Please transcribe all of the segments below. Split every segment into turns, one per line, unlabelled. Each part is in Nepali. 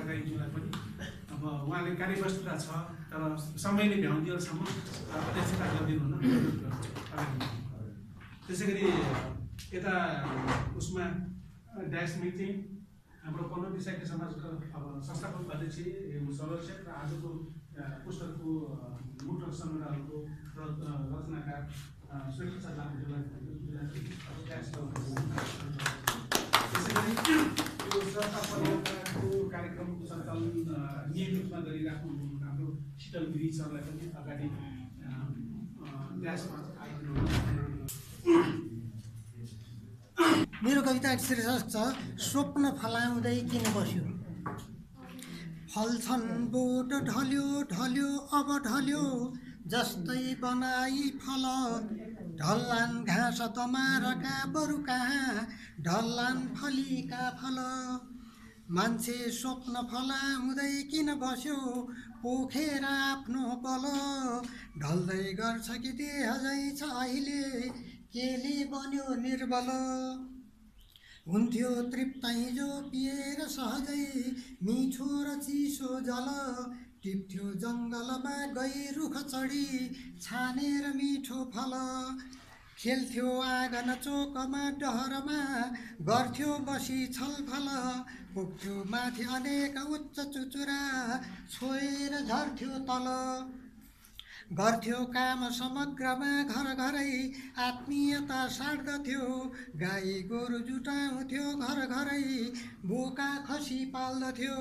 लगाइदिनुलाई पनि अब उहाँले कार्यव्यस्तता छ तर समयले भ्याउँदिएसम्म अध्यक्षता गरिदिनु हुन अनुरोध गर्छु। त्यसैगरी यता उसमा ड्यास मिटिङ हाम्रो पनौती साहित्य समाजको अब संस्थापक अध्यक्ष सरोज शेख र आजको पुस्तकको मुटक सङ्ग्रहको रचनाकार श्रीप्रसाद लामाज्यूलाई त्यसैगरी यो संस्था पदयात्राको कार्यक्रम सञ्चालन नियमित रूपमा गरिराख्नु हाम्रो शीतल गिरी सरलाई पनि अगाडि ड्यासमा आइदिनु।
मेरो कविता शीर्षक छ स्वप्न फलाउँदै किन बस्यो। फल्छन् बोट ढल्यो ढल्यो अब ढल्यो जस्तै बनाई फल ढल्लान् घाँस तमारका बरु कहाँ ढल्लान् फलीका फल। मान्छे स्वप्न फलाउँदै किन बस्यो पोखेर आफ्नो बल ढल्दै गर्छ कि देहजै छ अहिले केले बन्यो निर्बल। हुन्थ्यो तृप्त हिजो पिएर सहजै मिठो र चिसो जल टिप्थ्यो जङ्गलमा गई रुख चढी छानेर मिठो फल खेल्थ्यो आँगन चोकमा डहरमा गर्थ्यो बसी छलफल पुग्थ्यो माथि अनेक उच्च चुचुरा छोएर झर्थ्यो तल गर्थ्यो काम समग्रमा घर घरै आत्मीयता साड्दथ्यो गाई गोरु जुटाउँथ्यो घर घरै बोका खसी पाल्दथ्यो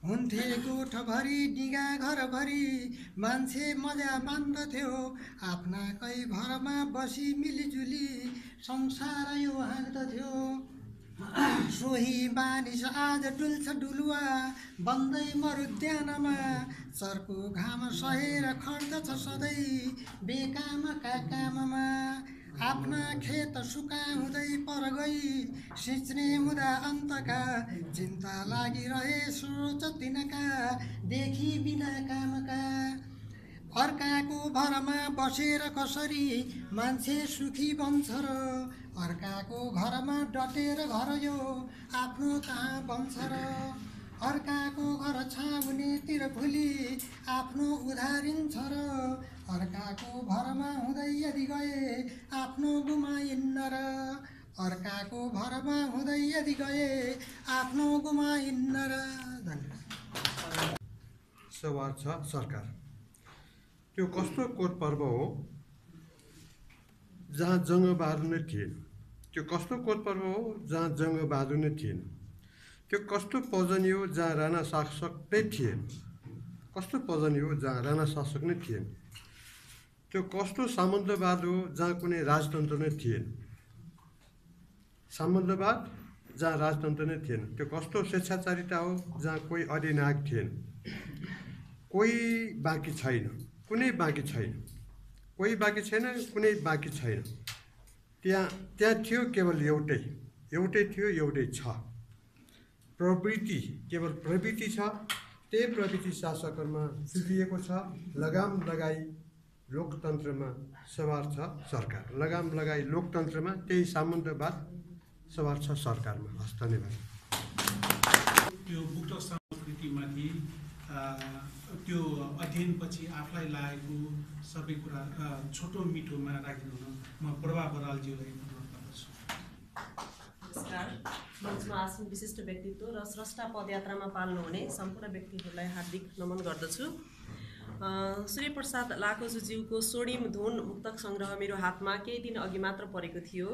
हुन्थे गोठभरि डिगा घरभरि मान्छे मजा मान्दथ्यो आफ्ना कै घरमा बसी मिलिजुली संसार यो हाँक्दथ्यो। सोही मानिस आज डुल्छ डुलुवा बन्दै मरुद्यानमा चर्को घाम सहेर खट्दछ सधैँ बेकामका काममा आफ्ना खेत सुकाउँदै पर गई सिँच्ने हुँदा अन्तका चिन्ता लागिरहे सोच तिनका देखि बिना कामका। अर्काको भरमा बसेर कसरी मान्छे सुखी बन्छ र अर्काको घरमा डटेर घर यो आफ्नो कहाँ बन्छ र अर्काको घर छाउनेतिर भुली आफ्नो उधारिन्छ र अर्काको भरमा हुँदै यदि गए आफ्नो गुमाइन्न र अर्काको भरमा हुँदै यदि गए आफ्नो गुमाइन्न र। धन्यवाद।
सवाल छ सरकार त्यो कस्तो कोट पर्व हो जहाँ जङ्गबहादुर नै थिएन। त्यो कस्तो कोट पर्व हो जहाँ जङ्गबहादुर नै थिएन। त्यो कस्तो पजनी हो जहाँ राणा शासक नै थिएन। कस्तो पजनी हो जहाँ राणा शासक नै थिएन। त्यो कस्तो सामन्तवाद हो जहाँ कुनै राजतन्त्र नै थिएन। सामन्तवाद जहाँ राजतन्त्र नै थिएन। त्यो कस्तो स्वेच्छाचारिता हो जहाँ कोही अधिनायक थिएन। कोही बाँकी छैन, कुनै बाँकी छैन, कोही बाँकी छैन, कुनै बाँकी छैन। त्यहाँ थियो केवल एउटै थियो, एउटै छ। प्रवृत्ति केवल प्रवृत्ति छ। त्यही प्रवृत्ति शासकहरूमा सुतिएको छ। लगाम लगाई लोकतन्त्रमा सवार छ सरकार। लगाम लगाई लोकतन्त्रमा त्यही सामन्तवाद सवार छ सरकारमा। हस्, धन्यवाद।
त्यो बुटक संस्कृतिमाथि त्यो अध्ययनपछि आफूलाई लागेको सबै कुरा छोटो मिठोमा राखिदिनु म प्रभा बरालज्यूलाई अनुरोध गर्दछु।
नमस्कार। मञ्चमा आसन विशिष्ट व्यक्तित्व र स्रष्टा पदयात्रामा पाल्नुहुने सम्पूर्ण व्यक्तिहरूलाई हार्दिक नमन गर्दछु। श्रीप्रसाद लाकोज्यूको स्वर्णिम धुन मुक्तक सङ्ग्रह मेरो हातमा केही दिन अघि मात्र परेको थियो।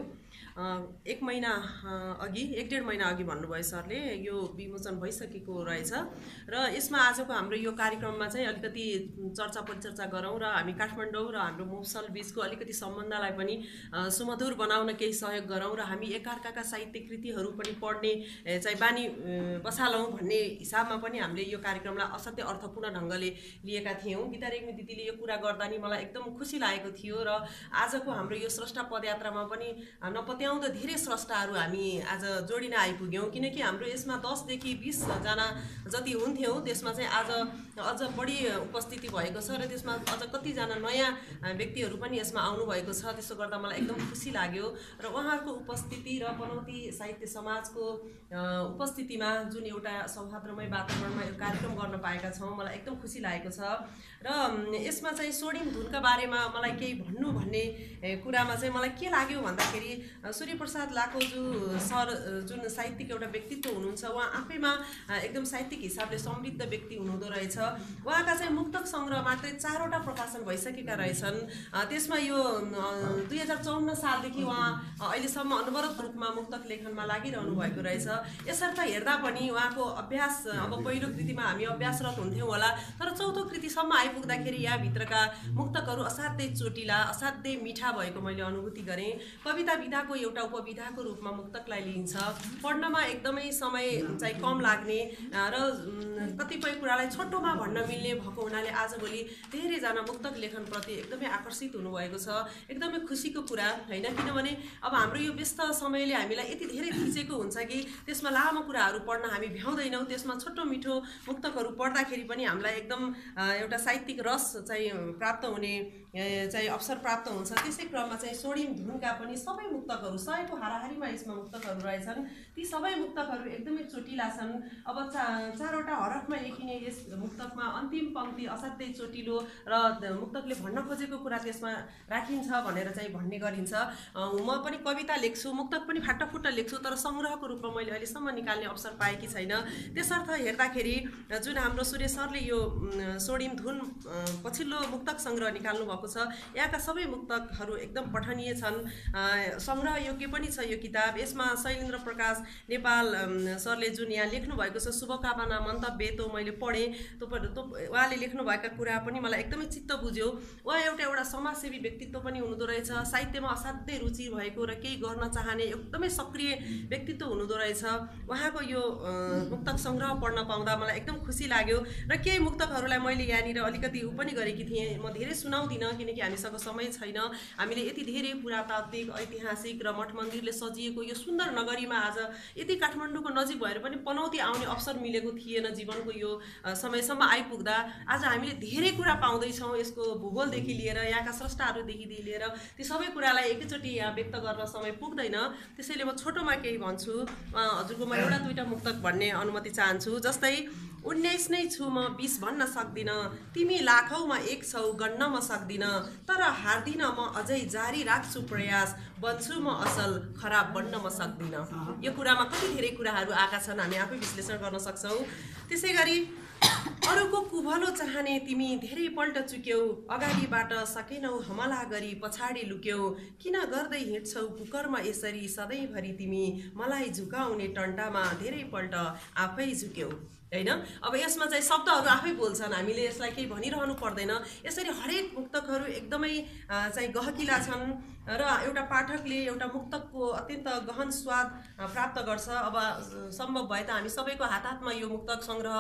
1 महिना अघि 1.5 महिना अघि भन्नुभयो सरले यो विमोचन भइसकेको रहेछ र यसमा आजको हाम्रो यो कार्यक्रममा चाहिँ अलिकति चर्चा परिचर्चा गरौँ र हामी काठमाडौँ र हाम्रो मोफसल बीचको अलिकति सम्बन्धलाई पनि सुमधुर बनाउन केही सहयोग गरौँ र हामी एकअर्काका साहित्य कृतिहरू पनि पढ्ने चाहिँ बानी बसालौँ भन्ने हिसाबमा पनि हामीले यो कार्यक्रमलाई असाध्यै अर्थपूर्ण ढङ्गले लिएका थियौँ। थियौँ। गीता रेग्मी दिदीले यो कुरा गर्दा नि मलाई एकदम खुसी लागेको थियो र आजको हाम्रो यो स्रष्टा पदयात्रामा पनि नपत्याउँदो धेरै स्रष्टाहरू हामी आज जोडिन आइपुग्यौँ, किनकि हाम्रो यसमा 10 देखि 20 जना जति हुन्थ्यौँ, त्यसमा चाहिँ आज अझ बढी उपस्थिति भएको छ र त्यसमा अझ कतिजना नयाँ व्यक्तिहरू पनि यसमा आउनुभएको छ। त्यसो गर्दा मलाई एकदम खुसी लाग्यो र उहाँहरूको उपस्थिति र पनौती साहित्य समाजको उपस्थितिमा जुन एउटा सौहार्दमय वातावरणमा यो कार्यक्रम गर्न पाएका छौँ, मलाई एकदम खुसी लागेको छ। र यसमा चाहिँ स्वर्णिम धुनका बारेमा मलाई केही भन्नु भन्ने कुरामा चाहिँ मलाई के लाग्यो भन्दाखेरि सूर्यप्रसाद लाकोजु सर जुन साहित्यिक एउटा व्यक्तित्व हुनुहुन्छ, उहाँ आफैमा एकदम साहित्यिक हिसाबले समृद्ध व्यक्ति हुनुहुँदो रहेछ। उहाँका चाहिँ मुक्तक सङ्ग्रह मात्रै 4वटा प्रकाशन भइसकेका रहेछन्। त्यसमा यो 2054 सालदेखि उहाँ अहिलेसम्म अनवरत रूपमा मुक्तक लेखनमा लागिरहनु भएको रहेछ। यसर्थ हेर्दा पनि उहाँको अभ्यास, अब पहिलो कृतिमा हामी अभ्यासरत हुन्थ्यौँ होला, तर चौथो कृतिसम्म आइपुग्दाखेरि यहाँभित्रका मुक्तकहरू असाध्यै चोटिला, असाध्यै मिठा भएको मैले अनुभूति गरेँ। कविता विधाको एउटा उपविधाको रूपमा मुक्तकलाई लिइन्छ, पढ्नमा एकदमै समय चाहिँ कम लाग्ने र कतिपय कुरालाई छोटोमा भन्न मिल्ने भएको हुनाले आजभोलि धेरैजना मुक्तक लेखनप्रति एकदमै आकर्षित हुनुभएको छ। एकदमै खुसीको कुरा होइन, किनभने अब हाम्रो यो व्यस्त समयले हामीलाई यति धेरै थिचेको हुन्छ कि त्यसमा लामो कुराहरू पढ्न हामी भ्याउँदैनौँ। त्यसमा छोटो मिठो मुक्तकहरू पढ्दाखेरि पनि हामीलाई एकदम एउटा साहित्यिक रस चाहिँ प्राप्त हुने चाहिँ अवसर प्राप्त हुन्छ। त्यसै क्रममा चाहिँ स्वर्णिम धुनका पनि सबै मुक्तकहरू 100 को हाराहारीमा यसमा मुक्तकहरू रहेछन्। ती सबै मुक्तकहरू एकदमै चोटिला छन्। अब 4वटा हरफमा लेखिने यस मुक्तकमा अन्तिम पङ्क्ति असाध्यै चोटिलो र मुक्तकले भन्न खोजेको कुरा त्यसमा राखिन्छ भनेर चाहिँ भन्ने गरिन्छ। म पनि कविता लेख्छु, मुक्तक पनि फाटाफुट्टा लेख्छु, तर सङ्ग्रहको रूपमा मैले अहिलेसम्म निकाल्ने अवसर पाएकी छैन। त्यसर्थ हेर्दाखेरि जुन हाम्रो सूर्य सरले यो स्वर्णिम धुन पछिल्लो मुक्तक सङ्ग्रह निकाल्नु भएको छ, यहाँका सबै मुक्तकहरू एकदम पठनीय छन्, सङ्ग्रह योग्य पनि छ यो किताब। यसमा शैलेन्द्र प्रकाश नेपाल सरले जुन यहाँ लेख्नु भएको छ शुभकामना मन्तव्य, त्यो मैले पढेँ। उहाँले लेख्नुभएका कुरा पनि मलाई एकदमै चित्त बुझ्यो। उहाँ एउटा समाजसेवी व्यक्तित्व पनि हुनुहुँदो रहेछ, साहित्यमा असाध्यै रुचि भएको र केही गर्न चाहने एकदमै सक्रिय व्यक्तित्व हुनुहुँदो रहेछ। उहाँको यो मुक्तक सङ्ग्रह पढ्न पाउँदा मलाई एकदम खुसी लाग्यो र केही मुक्तकहरूलाई मैले यहाँनिर अलिकति पनि गरेकी थिएँ। म धेरै सुनाउँदिनँ किनकि हामीसँग समय छैन। हामीले यति धेरै पुरातात्विक, ऐतिहासिक र मठ मन्दिरले सजिएको यो सुन्दर नगरीमा आज यति काठमाडौँको नजिक भएर पनि पनौती आउने अवसर मिलेको थिएन। जीवनको यो समयसम्म आइपुग्दा आज हामीले धेरै कुरा पाउँदैछौँ, यसको भूगोलदेखि लिएर यहाँका स्रष्टाहरूदेखि लिएर ती सबै कुरालाई एकैचोटि यहाँ व्यक्त गर्न समय पुग्दैन। त्यसैले म छोटोमा केही भन्छु। हजुरको म एउटा दुईवटा मुक्तक भन्ने अनुमति चाहन्छु। जस्तै 19 नै छु म 20 भन्न सक्दिनँ, तिमी लाखौँमा 1 छौ गन्न म सक्दिनँ, तर हार्दिनँ म अझै जारी राख्छु प्रयास, बन्छु म असल खराब बन्न म सक्दिनँ। यो कुरामा कति धेरै कुराहरू आएका छन्, हामी आफै विश्लेषण गर्न सक्छौँ। त्यसै गरी अरूको कुभलो चाहने तिमी धेरैपल्ट चुक्यौ, अगाडिबाट सकेनौ हमला गरी पछाडि लुक्यौ, किन गर्दै हिँड्छौ कुकर्म यसरी सधैँभरि तिमी, मलाई झुकाउने टन्टामा धेरैपल्ट आफै झुक्यौ। हैन, अब यसमा चाहिँ शब्दहरू आफै बोल्छन्, हामीले यसलाई केही भनिरहनु पर्दैन। यसरी हरेक मुक्तकहरू एकदमै चाहिँ गहकिला छन् र एउटा पाठकले एउटा मुक्तकको अत्यन्त गहन स्वाद प्राप्त गर्छ। अब सम्भव भए त हामी सबैको हातमा यो मुक्तक सङ्ग्रह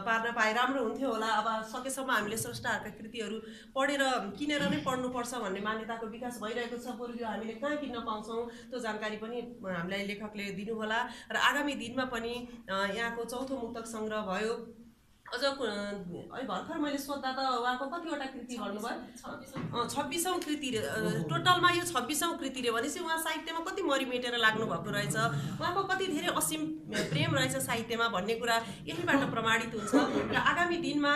पार्न पाए राम्रो हुन्थ्यो होला। अब सकेसम्म हामीले स्रष्टाहरूका कृतिहरू पढेर किनेर नै पढ्नुपर्छ भन्ने मान्यताको विकास भइरहेको छ। बरु यो हामीले कहाँ किन्न पाउँछौँ त्यो जानकारी पनि हामीलाई लेखकले दिनुहोला। र आगामी दिनमा पनि यहाँको चौथो मुक्तक सङ्ग्रह भयो। अझ भर्खर मैले सोद्धा त उहाँको कतिवटा कृति भन्नुभयो? 26औं कृति रे। टोटलमा यो 26औं कृति रे भनेपछि उहाँ साहित्यमा कति मरिमेटेर लाग्नु भएको रहेछ, उहाँको कति धेरै असीम प्रेम रहेछ साहित्यमा भन्ने कुरा यहीबाट प्रमाणित हुन्छ। र आगामी दिनमा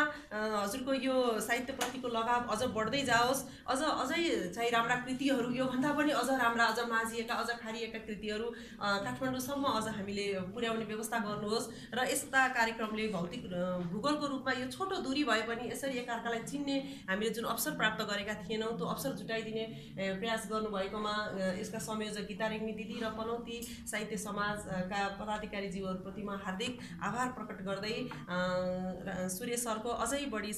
हजुरको यो साहित्यप्रतिको लगाव अझ बढ्दै जाओस्, अझै चाहिँ राम्रा कृतिहरू, योभन्दा पनि अझ राम्रा, अझ माझिएका, अझ खारिएका कृतिहरू काठमाडौँसम्म अझ हामीले पुर्याउने व्यवस्था गर्नुहोस्। र यस्ता कार्यक्रमले भौतिक भूगोलको रूपमा यो छोटो दूरी भए पनि यसरी एकअर्कालाई चिन्ने हामीले जुन अवसर प्राप्त गरेका थिएनौँ त्यो अवसर जुटाइदिने प्रयास गर्नुभएकोमा यसका संयोजक गीता रेग्मी दिदी र पनौती साहित्य समाजका पदाधिकारीज्यूहरूप्रति म हार्दिक आभार प्रकट गर्दै सूर्य सरको अझै बढी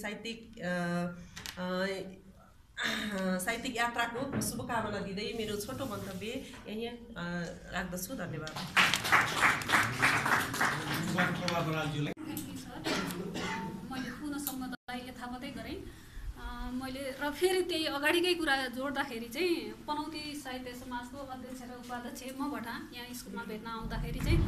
साहित्यिक यात्राको शुभकामना दिँदै मेरो छोटो मन्तव्य यही राख्दछु। धन्यवाद।
मैले पूर्ण सम्बन्धलाई यथावतै गरेँ। मैले र फेरि त्यही अगाडिकै कुरा जोड्दाखेरि चाहिँ पनौती साहित्य समाजको अध्यक्ष र उपाध्यक्ष म भटा यहाँ स्कुलमा भेट्न आउँदाखेरि चाहिँ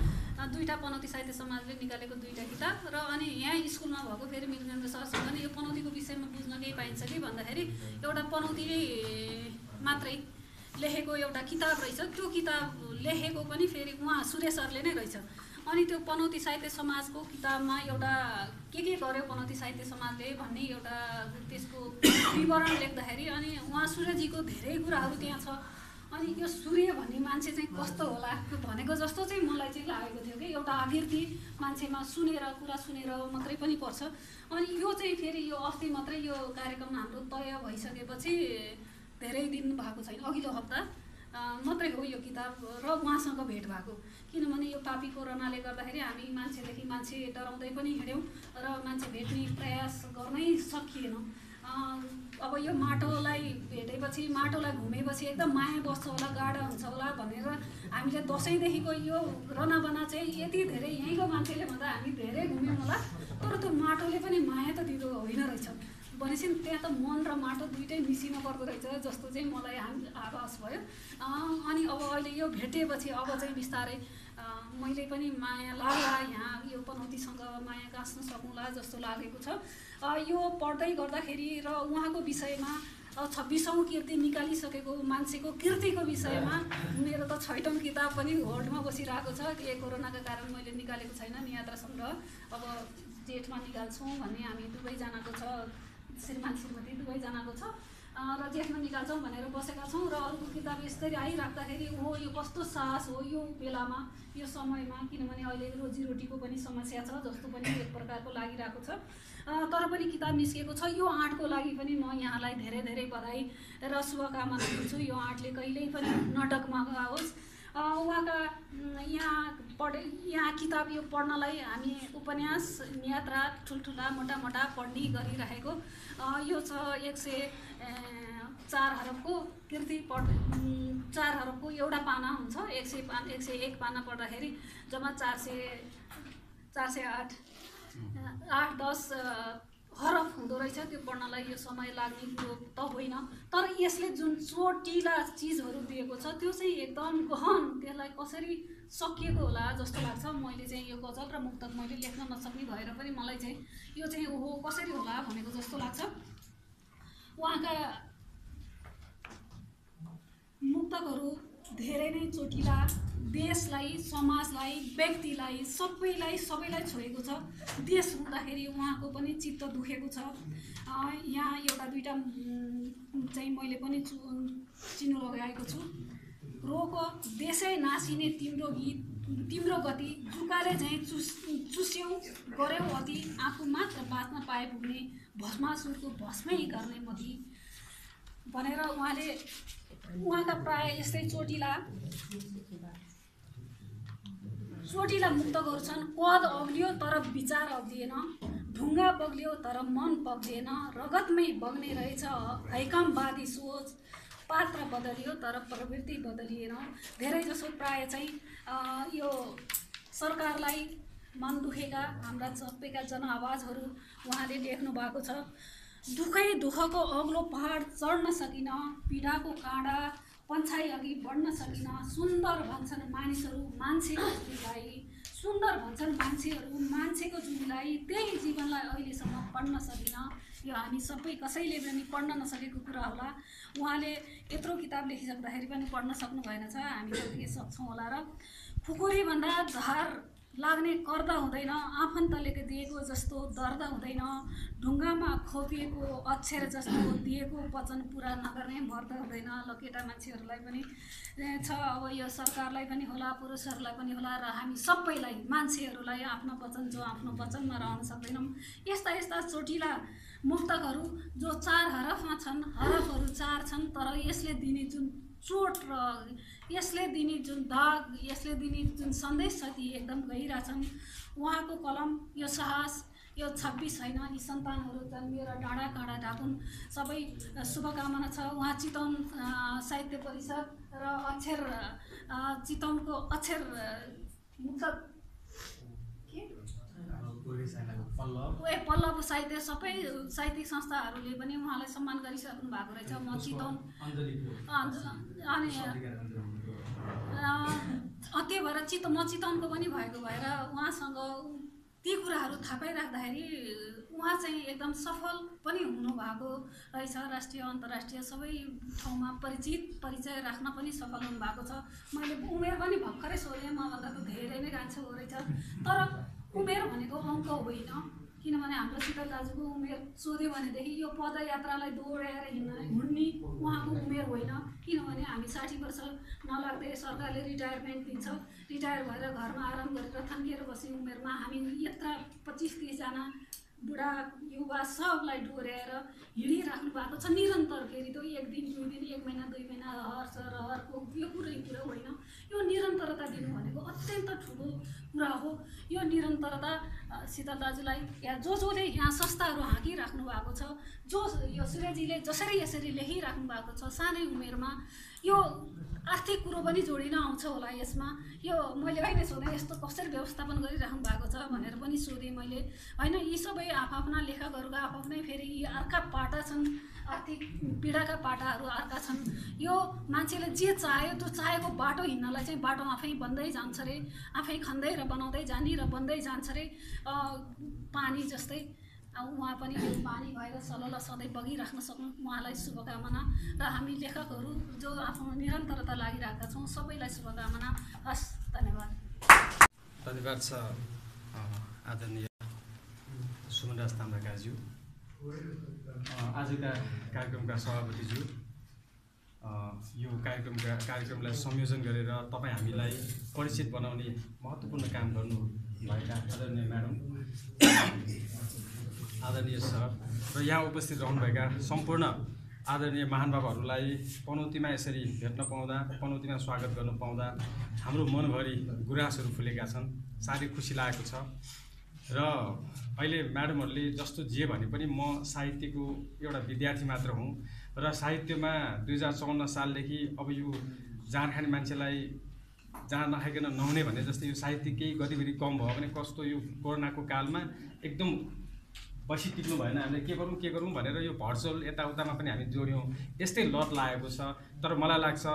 दुईवटा पनौती साहित्य समाजले निकालेको दुईवटा किताब र अनि यहाँ स्कुलमा भएको फेरि मिलुकेन्द्र सरसँग पनि यो पनौतीको विषयमा बुझ्न केही पाइन्छ कि भन्दाखेरि एउटा पनौतीले मात्रै लेखेको एउटा किताब रहेछ। त्यो किताब लेखेको पनि फेरि उहाँ सुरेश सरले नै रहेछ। अनि त्यो पनौती साहित्य समाजको किताबमा एउटा के गर्यो पनौती साहित्य समाजले भन्ने एउटा त्यसको विवरण लेख्दाखेरि अनि उहाँ सूर्यजीको धेरै कुराहरू त्यहाँ छ। अनि यो सूर्य भन्ने मान्छे चाहिँ कस्तो होला भनेको जस्तो चाहिँ मलाई चाहिँ लागेको थियो कि एउटा आकृति मान्छेमा सुनेर कुरा सुनेर मात्रै पनि पर्छ। अनि यो चाहिँ फेरि यो अस्ति मात्रै यो कार्यक्रम हाम्रो तय भइसकेपछि धेरै दिन भएको छैन, अघिल्लो हप्ता मात्रै हो यो किताब र उहाँसँग भेट भएको। किनभने यो पापी कोरोनाले गर्दाखेरि हामी मान्छेदेखि मान्छे डराउँदै पनि हिँड्यौँ र मान्छे भेट्ने प्रयास गर्नै सकिएन। अब यो माटोलाई भेटेपछि माटोलाई घुमेपछि एकदम माया बस्छ होला, गाढा हुन्छ होला भनेर हामीले दसैँदेखिको यो रनाबना चाहिँ यति धेरै यहीँको मान्छेले भन्दा हामी धेरै घुम्यौँ होला, तर त्यो माटोले पनि माया त दिँदो होइन रहेछ। भनेपछि त्यहाँ त मन र माटो दुइटै मिसिनु पर्दो रहेछ जस्तो चाहिँ मलाई आभास भयो। अनि अब अहिले यो भेटेपछि अब चाहिँ बिस्तारै मैले पनि माया लाग्ला, यहाँ यो पनौतीसँग माया गाँच्न सकौँला जस्तो लागेको छ। यो पढ्दै गर्दाखेरि र उहाँको विषयमा 26औं कृति निकालिसकेको मान्छेको कृतिको विषयमा मेरो त 6औं किताब पनि होल्डमा बसिरहेको छ। के कोरोनाका कारण मैले निकालेको छैन नियात्रा सङ्ग्रह, अब जेठमा निकाल्छौँ भन्ने हामी दुवैजनाको छ, श्रीमान श्रीमती दुवैजनाको छ र जेठमा निकाल्छौँ भनेर बसेका छौँ। र अरूको किताब यसरी आइराख्दाखेरि हो यो कस्तो साहस हो यो बेलामा यो समयमा, किनभने अहिले रोजीरोटीको पनि समस्या छ जस्तो पनि एक प्रकारको लागिरहेको छ। तर पनि किताब निस्किएको छ। यो आँटको लागि पनि म यहाँलाई धेरै धेरै बधाई र शुभकामना दिन्छु। यो आँटले कहिल्यै पनि नडगमा होस्। उहाँका यहाँ किताब यो पढ्नलाई हामी उपन्यास नियात्रा ठुल्ठुला मोटा मोटा पढ्ने गरिरहेको यो छ। 104 हरफको कृति 4 हरफको एउटा पाना हुन्छ। 101 पाना पढ्दाखेरि जम्मा 408-10 हरफ हुँदो रहेछ। त्यो पढ्नलाई यो समय लाग्ने कुरो त होइन, तर यसले जुन चोटिला चिजहरू दिएको छ त्यो चाहिँ एकदम गहन, त्यसलाई कसरी सकिएको होला जस्तो लाग्छ। मैले चाहिँ यो गजल र मुक्तक मैले लेख्न नसक्ने भएर पनि मलाई चाहिँ यो चाहिँ ओहो कसरी होला भनेको जस्तो लाग्छ। उहाँका मुक्तकहरू धेरै नै चोटिला, देशलाई समाजलाई व्यक्तिलाई सबैलाई छोएको छ। देश हुँदाखेरि उहाँको पनि चित्त दुखेको छ। यहाँ एउटा दुईवटा चाहिँ मैले पनि चिनो लगाएको छु। रोक देशै नासिने तिम्रो गीत तिम्रो गति जुकाले चाहिँ चुस्यौ गऱ्यौ अति, आफू मात्र बाँच्न पाए पुग्ने भस्मासुरको भस्मै गर्ने मती भनेर उहाँका प्राय यस्तै चोटिला मुक्तकहरू छन्। पद अग्लियो तर विचार अग्लिएन, ढुङ्गा बग्लियो तर मन पग्लिएन, रगतमै बग्ने रहेछ हैकमवादी सोच, पात्र बदलियो तर प्रवृत्ति बदलिएन। धेरै जसो प्राय चाहिँ यो सरकारलाई मन दुखेका हाम्रा सबैका जनआवाजहरू उहाँले लेख्नु भएको छ। दुःखको अग्लो पहाड चढ्न सकिन, पीडाको काँडा पन्छाइ अघि बढ्न सकिन, सुन्दर भन्छन् मानिसहरू मान्छेको जुनीलाई, सुन्दर भन्छन् मान्छेहरू मान्छेको जुनीलाई, त्यही जीवनलाई अहिलेसम्म पढ्न सकिन। यो हामी सबै कसैले पनि पढ्न नसकेको कुरा होला। उहाँले यत्रो किताब लेखिसक्दाखेरि पनि पढ्न सक्नु भएन छ, हामी त के सक्छौँ होला। र खुकुरीभन्दा धार लाग्ने कर्द हुँदैन, आफन्तले दिएको जस्तो दर्द हुँदैन, ढुङ्गामा खोपिएको अक्षर जस्तो दिएको वचन पुरा नगर्ने मर्द हुँदैन। ल केटा मान्छेहरूलाई पनि छ, अब यो सरकारलाई पनि होला, पुरुषहरूलाई पनि होला र हामी सबैलाई मान्छेहरूलाई आफ्नो वचन जो आफ्नो वचनमा रहन सक्दैनौँ। यस्ता चोटिला मुक्तकहरू जो 4 हरफमा छन्, हरफहरू 4 छन्, तर यसले दिने जुन चोट र यसले दिने जुन दाग, यसले दिने जुन सन्देश छ ती एकदम गहिरा छन्। उहाँको कलम यो साहस यो 26 होइन, यी सन्तानहरू जन्मियो र डाँडा काँडा ढाकुन्। सबै शुभकामना छ। उहाँ चितवन साहित्य परिषद र चितवनको अक्षर मुक्त पल्लव साहित्य सबै साहित्यिक संस्थाहरूले पनि उहाँलाई सम्मान गरिसक्नु भएको रहेछ। म चितवन अनि त्यही भएर म चितवनको पनि भएको भएर उहाँसँग ती कुराहरू थाहा पाइराख्दाखेरि उहाँ चाहिँ एकदम सफल पनि हुनुभएको रहेछ। राष्ट्रिय अन्तर्राष्ट्रिय सबै ठाउँमा परिचय राख्न पनि सफल हुनुभएको छ। मैले उमेर पनि भर्खरै सोधेँ, मभन्दा त धेरै नै कान्छो हो रहेछ। तर उमेर भनेको अङ्क होइन, किनभने हाम्रो शीतल दाजुको उमेर सोध्यो भनेदेखि यो पदयात्रालाई दौडाएर हिँड्ने उहाँको उमेर होइन। किनभने हामी 60 वर्ष नलाग्दै सरकारले रिटायरमेन्ट दिन्छ, रिटायर भएर घरमा आराम गरेर थन्किएर बस्ने उमेरमा हामी यत्रा 25-30 जना बुढा युवा सबलाई डोर्याएर हिँडिराख्नु भएको छ निरन्तर। फेरि त 1 दिन 2 दिन 1 महिना 2 महिना रहरको यो कुरो होइन। यो निरन्तरता दिनु भनेको अत्यन्त ठुलो कुरा हो। यो निरन्तरता शीतल दाजुलाई या जसले यहाँ संस्थाहरू हाँकिराख्नु भएको छ, जो यो सूर्यजीले जसरी यसरी लेखिराख्नु भएको छ सानै उमेरमा, यो आर्थिक कुरो पनि जोडिन आउँछ होला यसमा। यो मैले अहिले सोधेँ यस्तो कसरी व्यवस्थापन गरिराख्नु भएको छ भनेर पनि सोधेँ मैले। होइन, यी सबै आफ्ना लेखकहरूका आफ्नै फेरि यी अर्का पाटा छन्, आर्थिक पीडाका पाटाहरू अर्का छन्। यो मान्छेले जे चाह्यो त्यो चाहेको बाटो हिँड्नलाई चाहिँ बाटो आफै बन्दै जान्छ रे, आफै खन्दै र बनाउँदै जाने र बन्दै जान्छ रे। पानी जस्तै उहाँ पनि यो पानी भएर सलल सधैँ बगिराख्न सक्नु उहाँलाई शुभकामना। र हामी लेखकहरू जो आफ्नो निरन्तरता लागिरहेका छौँ सबैलाई शुभकामना। हस्, धन्यवाद।
धन्यवाद छ आदरणीय सुमनराज ताम्राकाज्यू, आजका कार्यक्रमका सभापतिज्यू, यो कार्यक्रमलाई संयोजन गरेर तपाईँ हामीलाई परिचित बनाउने महत्त्वपूर्ण काम गर्नुभएका आदरणीय म्याडम, आदरणीय सर र यहाँ उपस्थित रहनुभएका सम्पूर्ण आदरणीय महानुभावहरूलाई पनौतीमा यसरी भेट्न पाउँदा, पनौतीमा स्वागत गर्न पाउँदा हाम्रो मनभरि गुराँसहरू फुलेका छन्। साह्रै खुसी लागेको छ। र अहिले म्याडमहरूले जस्तो जे भने पनि म साहित्यको एउटा विद्यार्थी मात्र हुँ र साहित्यमा 2054 सालदेखि अब यो जाँड खाने मान्छेलाई जाँड नखाइकन नहुने भने जस्तै यो साहित्य केही गतिविधि कम भयो भने कस्तो यो कोरोनाको कालमा एकदम बसी टिक्नु भएन। हामीले के गरौँ भनेर यो भर्चुअल यताउतामा पनि हामी जोड्यौँ। यस्तै लत लागेको छ। तर मलाई लाग्छ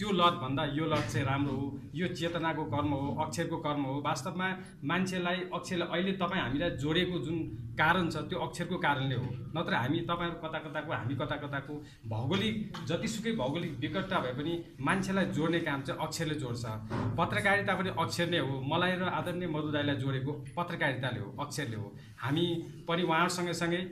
त्यो लतभन्दा यो लत चाहिँ राम्रो हो। यो चेतनाको कर्म हो, अक्षरको कर्म हो। वास्तवमा मान्छेलाई अक्षरले अहिले तपाईँ हामीलाई जोडेको जुन कारण छ त्यो अक्षरको कारणले हो। नत्र हामी तपाईँहरू कता कताको, हामी कता कताको, भौगोलिक जतिसुकै भौगोलिक विकटता भए पनि मान्छेलाई जोड्ने काम चाहिँ अक्षरले जोड्छ। पत्रकारिता पनि अक्षर नै हो। मलाई र आदरणीय मधु दाइलाई जोडेको पत्रकारिताले हो, अक्षरले हो। हामी पनि सँगसँगै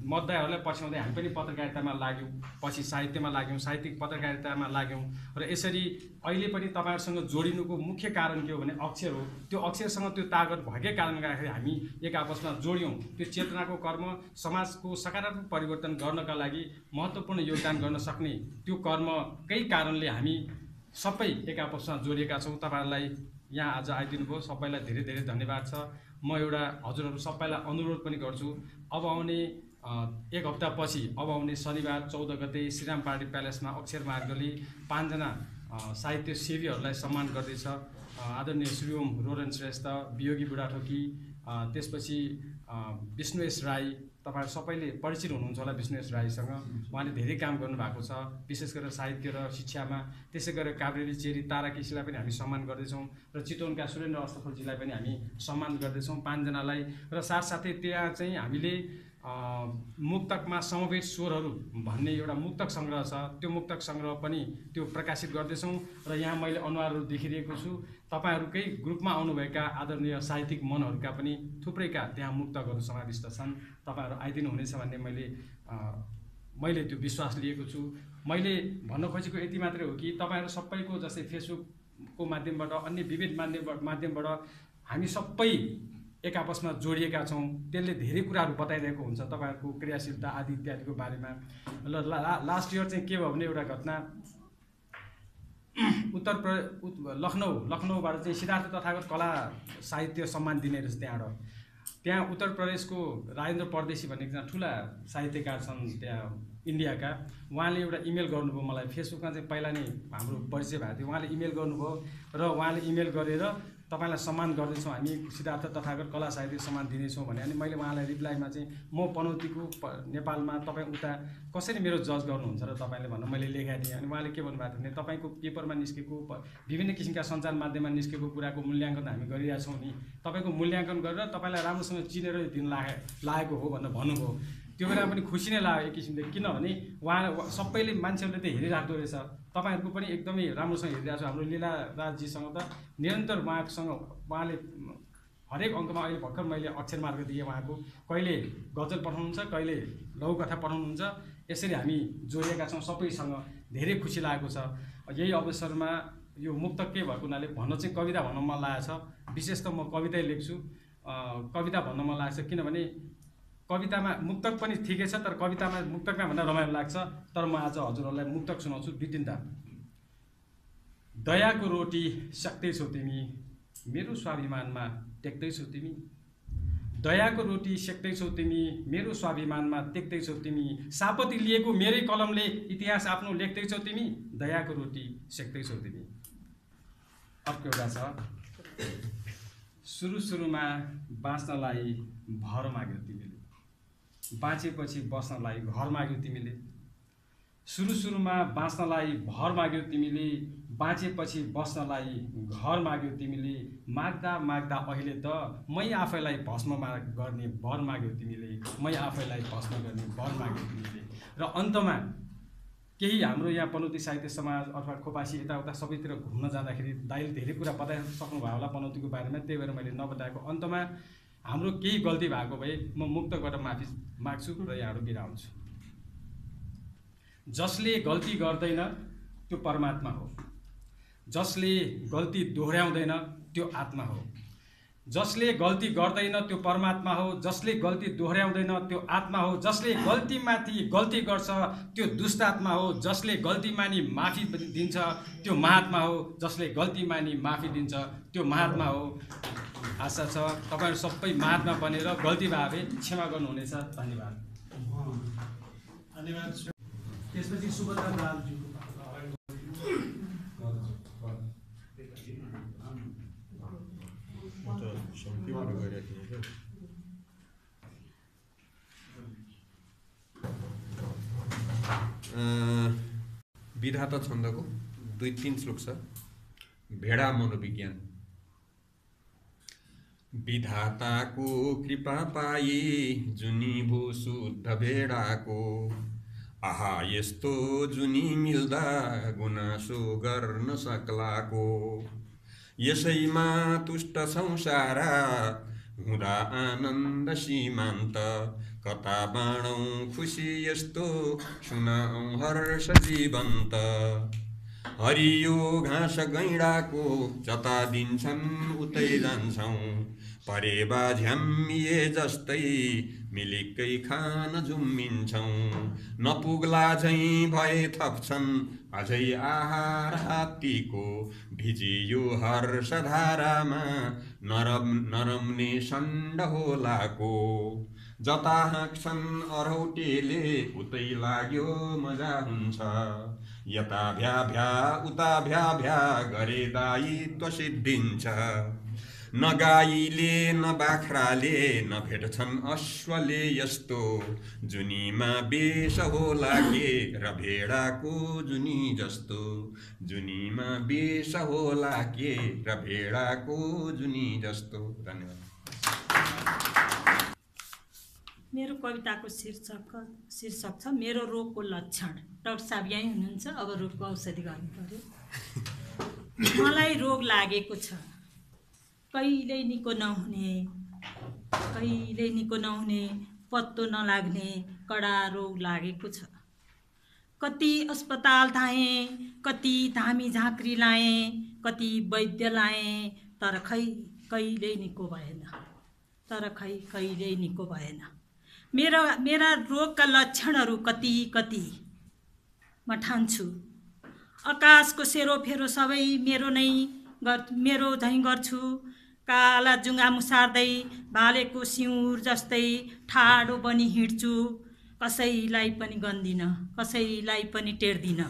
मतदाताहरूलाई पछ्याउँदै हामी पनि पत्रकारितामा लाग्यौँ, पछि साहित्यमा लाग्यौँ, साहित्यिक पत्रकारितामा लाग्यौँ। र यसरी अहिले पनि तपाईँहरूसँग जोडिनुको मुख्य कारण के हो भने अक्षर हो। त्यो अक्षरसँग त्यो तागत भएकै कारणले गर्दाखेरि हामी एक आपसमा जोड्यौँ। त्यो चेतनाको कर्म समाजको सकारात्मक परिवर्तन गर्नका लागि महत्त्वपूर्ण योगदान गर्न सक्ने त्यो कर्मकै कारणले हामी सबै एक आपसमा जोडिएका छौँ। तपाईँहरूलाई यहाँ आज आइदिनु भयो, सबैलाई धेरै धेरै धन्यवाद छ। म एउटा हजुरहरू सबैलाई अनुरोध पनि गर्छु, अब आउने 1 हप्तापछि अब आउने शनिबार 14 गते श्रीराम पार्टी प्यालेसमा अक्षर मार्गले 5 जना साहित्य सेवीहरूलाई सम्मान गर्दैछ। आदरणीय श्रीओम रोरन श्रेष्ठ, वियोगी बुढाथोकी, त्यसपछि विष्णुेश राई, तपाईहरु सबैले परिचित हुनुहुन्छ होला विष्णुेश राईसँग। उहाँले धेरै काम गर्नुभएको छ, विशेष गरेर साहित्य र शिक्षामा। त्यसै गरेर काभ्रेली चेरी तारा केसीलाई पनि हामी सम्मान गर्दैछौँ र चितवनका सुरेन्द्र अस्तफलजीलाई पनि हामी सम्मान गर्दैछौँ, 5 जनालाई। र साथसाथै त्यहाँ चाहिँ हामीले मुक्तकमा समवेत स्वरहरू भन्ने एउटा मुक्तक सङ्ग्रह छ, त्यो मुक्तक सङ्ग्रह पनि त्यो प्रकाशित गर्दैछौँ। र यहाँ मैले अनुहारहरू देखिरहेको छु, तपाईहरुकै ग्रुपमा आउनुभएका आदरणीय साहित्यिक मनहरूका पनि थुप्रैका त्यहाँ मुक्तकहरू समाविष्ट छन्। तपाईहरु आइदिनु हुनेछ भन्ने मैले त्यो विश्वास लिएको छु। मैले भन्न खोजेको यति मात्रै हो कि तपाईहरु सबैको जस्तै फेसबुकको माध्यमबाट, अन्य विविध माध्यमबाट हामी सबै एक आपसमा जोडिएका छौँ। त्यसले धेरै कुराहरू बताइरहेको हुन्छ तपाईहरुको क्रियाशीलता आदि इत्यादिको बारेमा। लास्ट इयर चाहिँ के भयो भने एउटा घटना लखनऊबाट चाहिँ सिद्धार्थ तथागत कला साहित्य सम्मान दिने रहेछ त्यहाँ उत्तर प्रदेशको राजेन्द्र परदेशी भन्ने एकजना ठुला साहित्यकार छन् त्यहाँ इन्डियाका। उहाँले एउटा इमेल गर्नुभयो मलाई, फेसबुकमा चाहिँ पहिला नै हाम्रो परिचय भएको थियो। उहाँले इमेल गर्नुभयो र उहाँले इमेल गरेर तपाईँलाई सम्मान गर्दैछौँ हामी सिद्धार्थ तथागत कला साहित्य सम्मान दिनेछौँ भने अनि मैले उहाँलाई रिप्लाईमा चाहिँ म पनौतीको नेपालमा तपाईँ उता कसरी मेरो जज गर्नुहुन्छ र तपाईँले भन्नु मैले लेखेको थिएँ अनि उहाँले के भन्नुभएको थियो भने तपाईँको पेपरमा निस्केको विभिन्न किसिमका सञ्चार माध्यममा निस्केको कुराको मूल्याङ्कन हामी गरिरहेछौँ नि तपाईँको मूल्याङ्कन गरेर तपाईँलाई राम्रोसँग चिनेर दिन लागेको हो भनेर भन्नुभयो। त्यो बेला पनि खुसी नै लाग्यो एक किसिमले, किनभने उहाँ सबैले मान्छेहरूले त हेरिराख्दो रहेछ, तपाईँहरूको पनि एकदमै राम्रोसँग हेरिरहेको छ। हाम्रो लीला राजजीसँग त निरन्तर उहाँले हरेक अङ्कमा अहिले भर्खर मैले अक्षर मार्ग दिएँ उहाँको, कहिले गजल पठाउनुहुन्छ कहिले लघुकथा पठाउनुहुन्छ, यसरी हामी जोडिएका छौँ सबैसँग, धेरै खुसी लागेको छ। यही अवसरमा यो मुक्तक के भएको हुनाले भन्न चाहिँ कविता भन्न मन लागेको छ। विशेष त म कवितै लेख्छु, कविता भन्न मन लागेको छ किनभने कवितामा मुक्तक पनि ठिकै छ तर कवितामा मुक्तकमा भन्दा रमाइलो लाग्छ। तर म आज हजुरहरूलाई मुक्तक सुनाउँछु दुई तिनवटा। दयाको रोटी सक्दैछौ तिमी मेरो स्वाभिमानमा टेक्दैछौ तिमी, दयाको रोटी सेक्दैछौ तिमी मेरो स्वाभिमानमा टेक्दैछौ तिमी, सापती लिएको मेरै कलमले इतिहास आफ्नो लेख्दैछौ तिमी, दयाको रोटी सेक्दैछौ तिमी। अर्को एउटा छ, सुरुमा बाँच्नलाई भर माग्यो तिमीले, बाँचेपछि बस्नलाई घर माग्यो तिमीले, सुरुमा बाँच्नलाई भर माग्यो तिमीले, बाँचेपछि बस्नलाई घर माग्यो तिमीले, माग्दा माग्दा अहिले त मै आफैलाई भस्म गर्ने वर माग्यो तिमीले, मै आफैलाई भस्म गर्ने वर माग्यो तिमीले। र अन्तमा केही हाम्रो यहाँ पनौती साहित्य समाज अथवा खोपासी यताउता सबैतिर घुम्न जाँदाखेरि दाइले धेरै कुरा बताइसक्नु भयो होला पनौतीको बारेमा, त्यही भएर मैले नबताएको अन्तमा हाम्रो केही गल्ती भएको भए म मुक्तबाट माफी माग्छु र यहाँहरू बिदा हुन्छु। जसले गल्ती गर्दैन त्यो परमात्मा हो, जसले गल्ती दोहोऱ्याउँदैन त्यो आत्मा हो, जसले गल्ती गर्दैन त्यो परमात्मा हो, जसले गल्ती दोहोऱ्याउँदैन त्यो आत्मा हो, जसले गल्तीमाथि गल्ती गर्छ त्यो दुष्टात्मा हो, जसले गल्ती मानी माफी दिन्छ त्यो महात्मा हो, जसले गल्ती मानी माफी दिन्छ त्यो महात्मा हो। आशा छ तपाईँहरू सबै महात्मा बनेर गल्ती भए क्षमा गर्नुहुनेछ। धन्यवाद।
धन्यवाद। त्यसपछि सुभद्रा दालज्यूको
विधाता छन्दको 2-3 श्लोक छ। भेडा मनोविज्ञान। विधाताको कृपा पाई जुनी भो शुद्ध भेडाको, आहा यस्तो जुनी मिल्दा गुनासो गर्न सक्लाको, यसैमा तुष्ट संसारा हुँदा आनन्द सीमान्त, कता बाँडौँ खुसी यस्तो सुनाऊँ हर्ष जीवन्त, हरियो घाँस गैँडाको जता दिन्छन् उतै जान्छौँ, परेबा झ्याम्मिए जस्तै मिलिक्कै खान झुम्मिन्छौँ, नपुग्ला झैँ भए थप्छन् अझै आहार हात्तीको, भिजियो हर्षधारामा नरम्ने सण्ड होलाको, जता हाँक्छन् अरौटेले उतै लाग्यो मजा हुन्छ, यता भ्या भ्या उता भ्या भ्या गरे दायित्व सिद्धिन्छ, न गाईले न बाख्राले न भेट्छन् अश्वले यस्तो, जुनीमा बेस होला के र भेडाको जुनी जस्तो, जुनीमा बेस होला के र भेडाको जुनी जस्तो। धन्यवाद।
मेरो कविताको शीर्षक छ मेरो रोगको लक्षण। डाक्टर साहब यहीँ हुनुहुन्छ, अब रोगको औषधि गर्नु पर्यो। मलाई रोग लागेको छ, कहिल्यै निको नहुने, कहिल्यै निको नहुने, पत्तो नलाग्ने कडा रोग लागेको छ। कति अस्पताल धाएँ, कति धामी झाँक्री लाएँ, कति वैद्य लाएँ, तर खै कहिल्यै निको भएन, तर खै कहिल्यै निको भएन। मेरा रोगका लक्षणहरू कति कति म ठान्छु। आकाशको सेरोफेरो सबै मेरो झैँ गर्छु, काला जुङ्गा मुसार्दै भालेको सिउर जस्तै ठाडो बनी हिँड्छु, कसैलाई पनि गन्दिन, कसैलाई पनि टेर्दिन।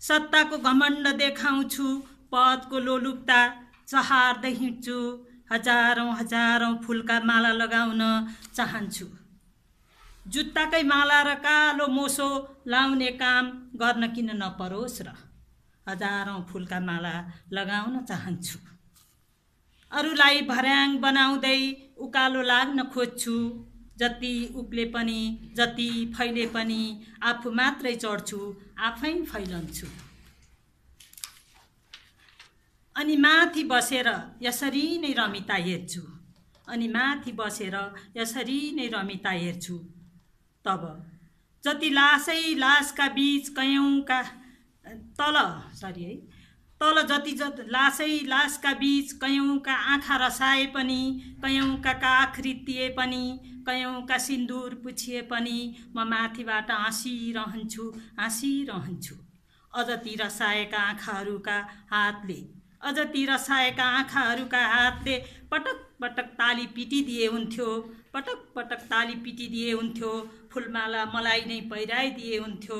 सत्ताको घमण्ड देखाउँछु, पदको लोलुपता चहार्दै हिँड्छु, हजारौँ हजारौँ फुलका माला लगाउन चाहन्छु। जुत्ताकै माला र कालो मोसो लाउने काम गर्न किन नपरोस् र, हजारौँ फुलका माला लगाउन चाहन्छु। अरूलाई भर्याङ बनाउँदै उकालो लाग्न खोज्छु, जति उक्ले पनि जति फैले पनि आफू मात्रै चढ्छु, आफै फैलन्छु। अनि माथि बसेर यसरी नै रमिता हेर्छु, अनि माथि बसेर यसरी नै रमिता हेर्छु। तब जति लासै लासका बीच कयौँका तल जति लासै लासका बीच कयौँका आँखा रसाए पनि, कयौँका काख रित्तिए पनि, कयौँका सिन्दुर पुछिए पनि म माथिबाट हाँसिरहन्छु, हाँसिरहन्छु। अझ ती रसाएका आँखाहरूका पटक पटक ताली पिटिदिए हुन्थ्यो, पटक पटक ताली पिटिदिए हुन्थ्यो, फुलमाला मलाई नै पहिराइदिए हुन्थ्यो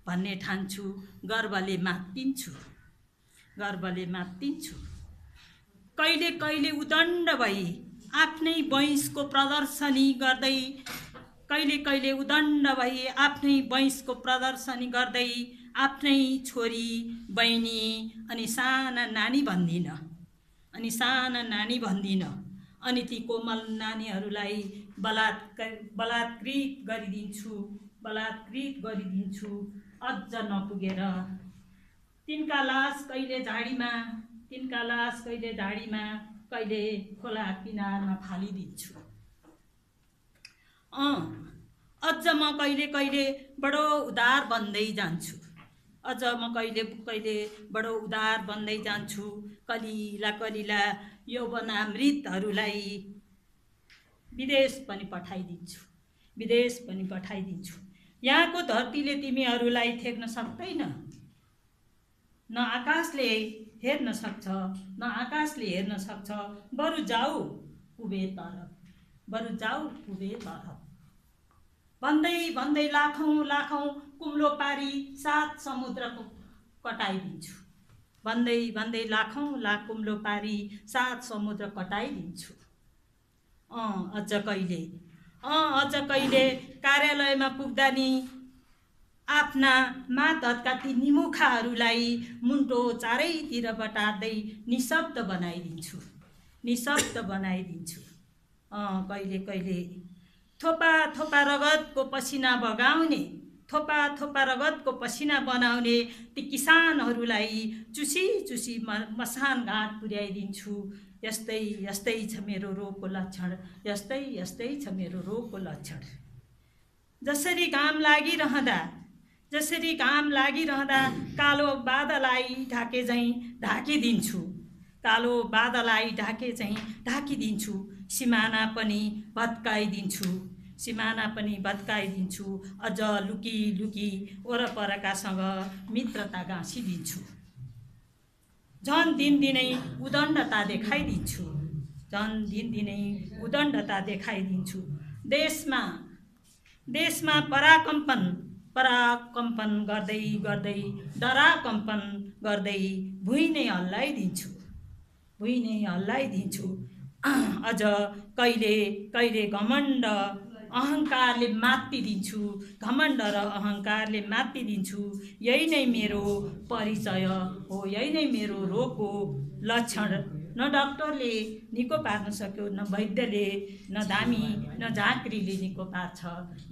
भन्ने ठान्छु। गर्वले मात्तिन्छु, गर्वले मात्तिन्छु। कहिले कहिले उदण्ड भई आफ्नै वंशको प्रदर्शनी गर्दै, कहिले कहिले उदण्ड भई आफ्नै वंशको प्रदर्शनी गर्दै आफ्नै छोरी बहिनी अनि साना नानी भन्दिन, अनि ती कोमल नानीहरूलाई बलात्कृत गरिदिन्छु अझ नपुगेर। तिनका लास कहिले झाडीमा कहिले खोला किनारमा फालिदिन्छु। अझ म कहिले कहिले बडो उदार बन्दै जान्छु, बडो उदार बन्दै जान्छु। कलिला कलिला यौवनामृतहरूलाई विदेश पनि पठाइदिन्छु। यहाँको धरतीले तिमीहरूलाई थेक्न सक्दैन, न आकाशले हेर्न सक्छ, बरु जाऊ पुबे तर। भन्दै भन्दै लाखौँ लाखौँ कुम्लो पारी 7 समुद्रको कटाइदिन्छु, भन्दै भन्दै लाखौँ लाख कुम्लो पारी 7 समुद्र कटाइदिन्छु। अझ कहिले कार्यालयमा पुग्दा नि आफ्ना मातहतका ती निमुखाहरूलाई मुन्टो चारैतिर बटार्दै निशब्द बनाइदिन्छु। कहिले कहिले थोपा थोपा रगतको पसिना बनाउने ती किसानहरूलाई चुसी चुसी मसान घाट पुर्याइदिन्छु। यस्तै छ मेरो रोगको लक्षण। जसरी घाम लागिरहँदा कालो बादलाई ढाके झैँ ढाकिदिन्छु। सिमाना पनि भत्काइदिन्छु। अझ लुकी वरपरकासँग मित्रता गाँसिदिन्छु। झन् दिनदिनै उदण्डता देखाइदिन्छु। देशमा पराकम्पन गर्दै डराकम्पन गर्दै भुइँ नै हल्लाइदिन्छु। अझ कहिले कहिले घमण्ड र अहङ्कारले मात्तिदिन्छु। यही नै मेरो परिचय हो, यही नै मेरो रोगको लक्षण। न डाक्टरले निको पार्न सक्यो, न वैद्यले, न धामी, न झाँक्रीले निको पार्छ।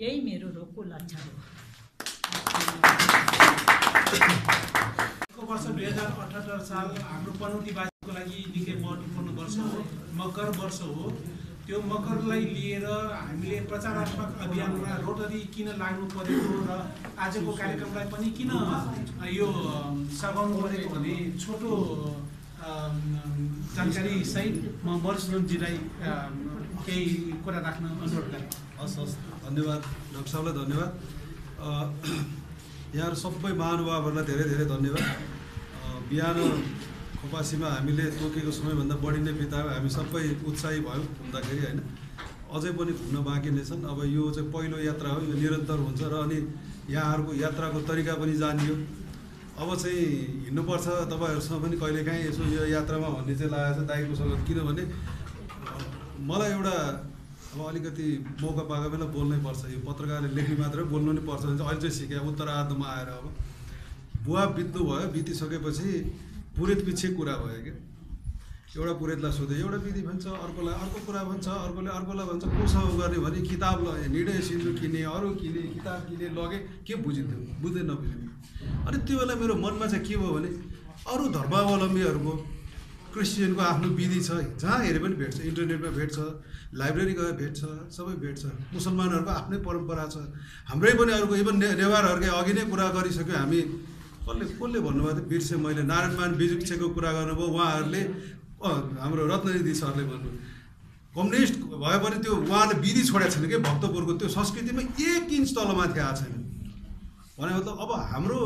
यही मेरो रोगको लक्षण हो।
वर्ष 2078 साल हाम्रो पनौतीवासीको लागि निकै महत्त्वपूर्ण वर्ष हो, मकर वर्ष हो। त्यो मकरलाई लिएर हामीले प्रचारात्मक अभियानमा रोटरी किन लाग्नु परेको र आजको कार्यक्रमलाई पनि किन यो सघाउनु परेको भने छोटो जानकारी सहित म मधुसूदनजीलाई केही कुरा राख्न अनुरोध गरेँ।
हस्, धन्यवाद डाक्टर साहबलाई, धन्यवाद। यहाँहरू सबै महानुभावहरूलाई धेरै धेरै धन्यवाद। बिहान खोपासीमा हामीले तोकेको समयभन्दा बढी नै बितायो। हामी सबै उत्साही भयौँ घुम्दाखेरि, होइन? अझै पनि घुम्न बाँकी नै छन्। अब यो चाहिँ पहिलो यात्रा हो, यो निरन्तर हुन्छ र अनि यहाँहरूको यात्राको तरिका पनि जानियो। अब चाहिँ हिँड्नुपर्छ तपाईँहरूसँग पनि कहिलेकाहीँ यसो यो यात्रामा भन्ने चाहिँ लागेको छ दाइकोसँग, किनभने मलाई एउटा अब अलिकति मौका पाएको बेला बोल्नै पर्छ। यो पत्रकारले लेख्ने मात्रै बोल्नु नै पर्छ भने चाहिँ अहिले चाहिँ सिकेँ उत्तरार्धमा आएर। अब बुवा बित्नु भयो, बितिसकेपछि पुरेत पछि कुरा भयो क्या। एउटा पुरेतलाई सोध्यो, एउटा विधि भन्छ, अर्कोलाई अर्को कुरा भन्छ, अर्कोले अर्कोलाई भन्छ, कोसँग गर्ने भने किताब लगे, निर्णय सिन्धु किने, अरू किने, किताब किने, लगे, के बुझिन्थ्यो, बुझ्दै नबुझिन्थ्यो। अनि त्यो बेला मेरो मनमा चाहिँ के भयो भने अरू धर्मावलम्बीहरूको क्रिस्चियनको आफ्नो विधि छ, जहाँ हेरे पनि भेट्छ, इन्टरनेटमा भेट्छ, लाइब्रेरी गएर भेट्छ, सबै भेट्छ। मुसलमानहरूको आफ्नै परम्परा छ, हाम्रै पनि अरूको, इभन नेवारहरूकै अघि नै कुरा गरिसक्यो हामी। कसले भन्नुभयो त बिर्सेँ मैले, नारायणमान बिजुक्छेको कुरा गर्नुभयो उहाँहरूले, हाम्रो रत्ननिधि सरले भन्नु। कम्युनिस्ट भए पनि त्यो उहाँले विधि छोडेको छैन कि भक्तपुरको त्यो संस्कृतिमा 1 इन्च तलमाथि आएको छैन भने मतलब अब हाम्रो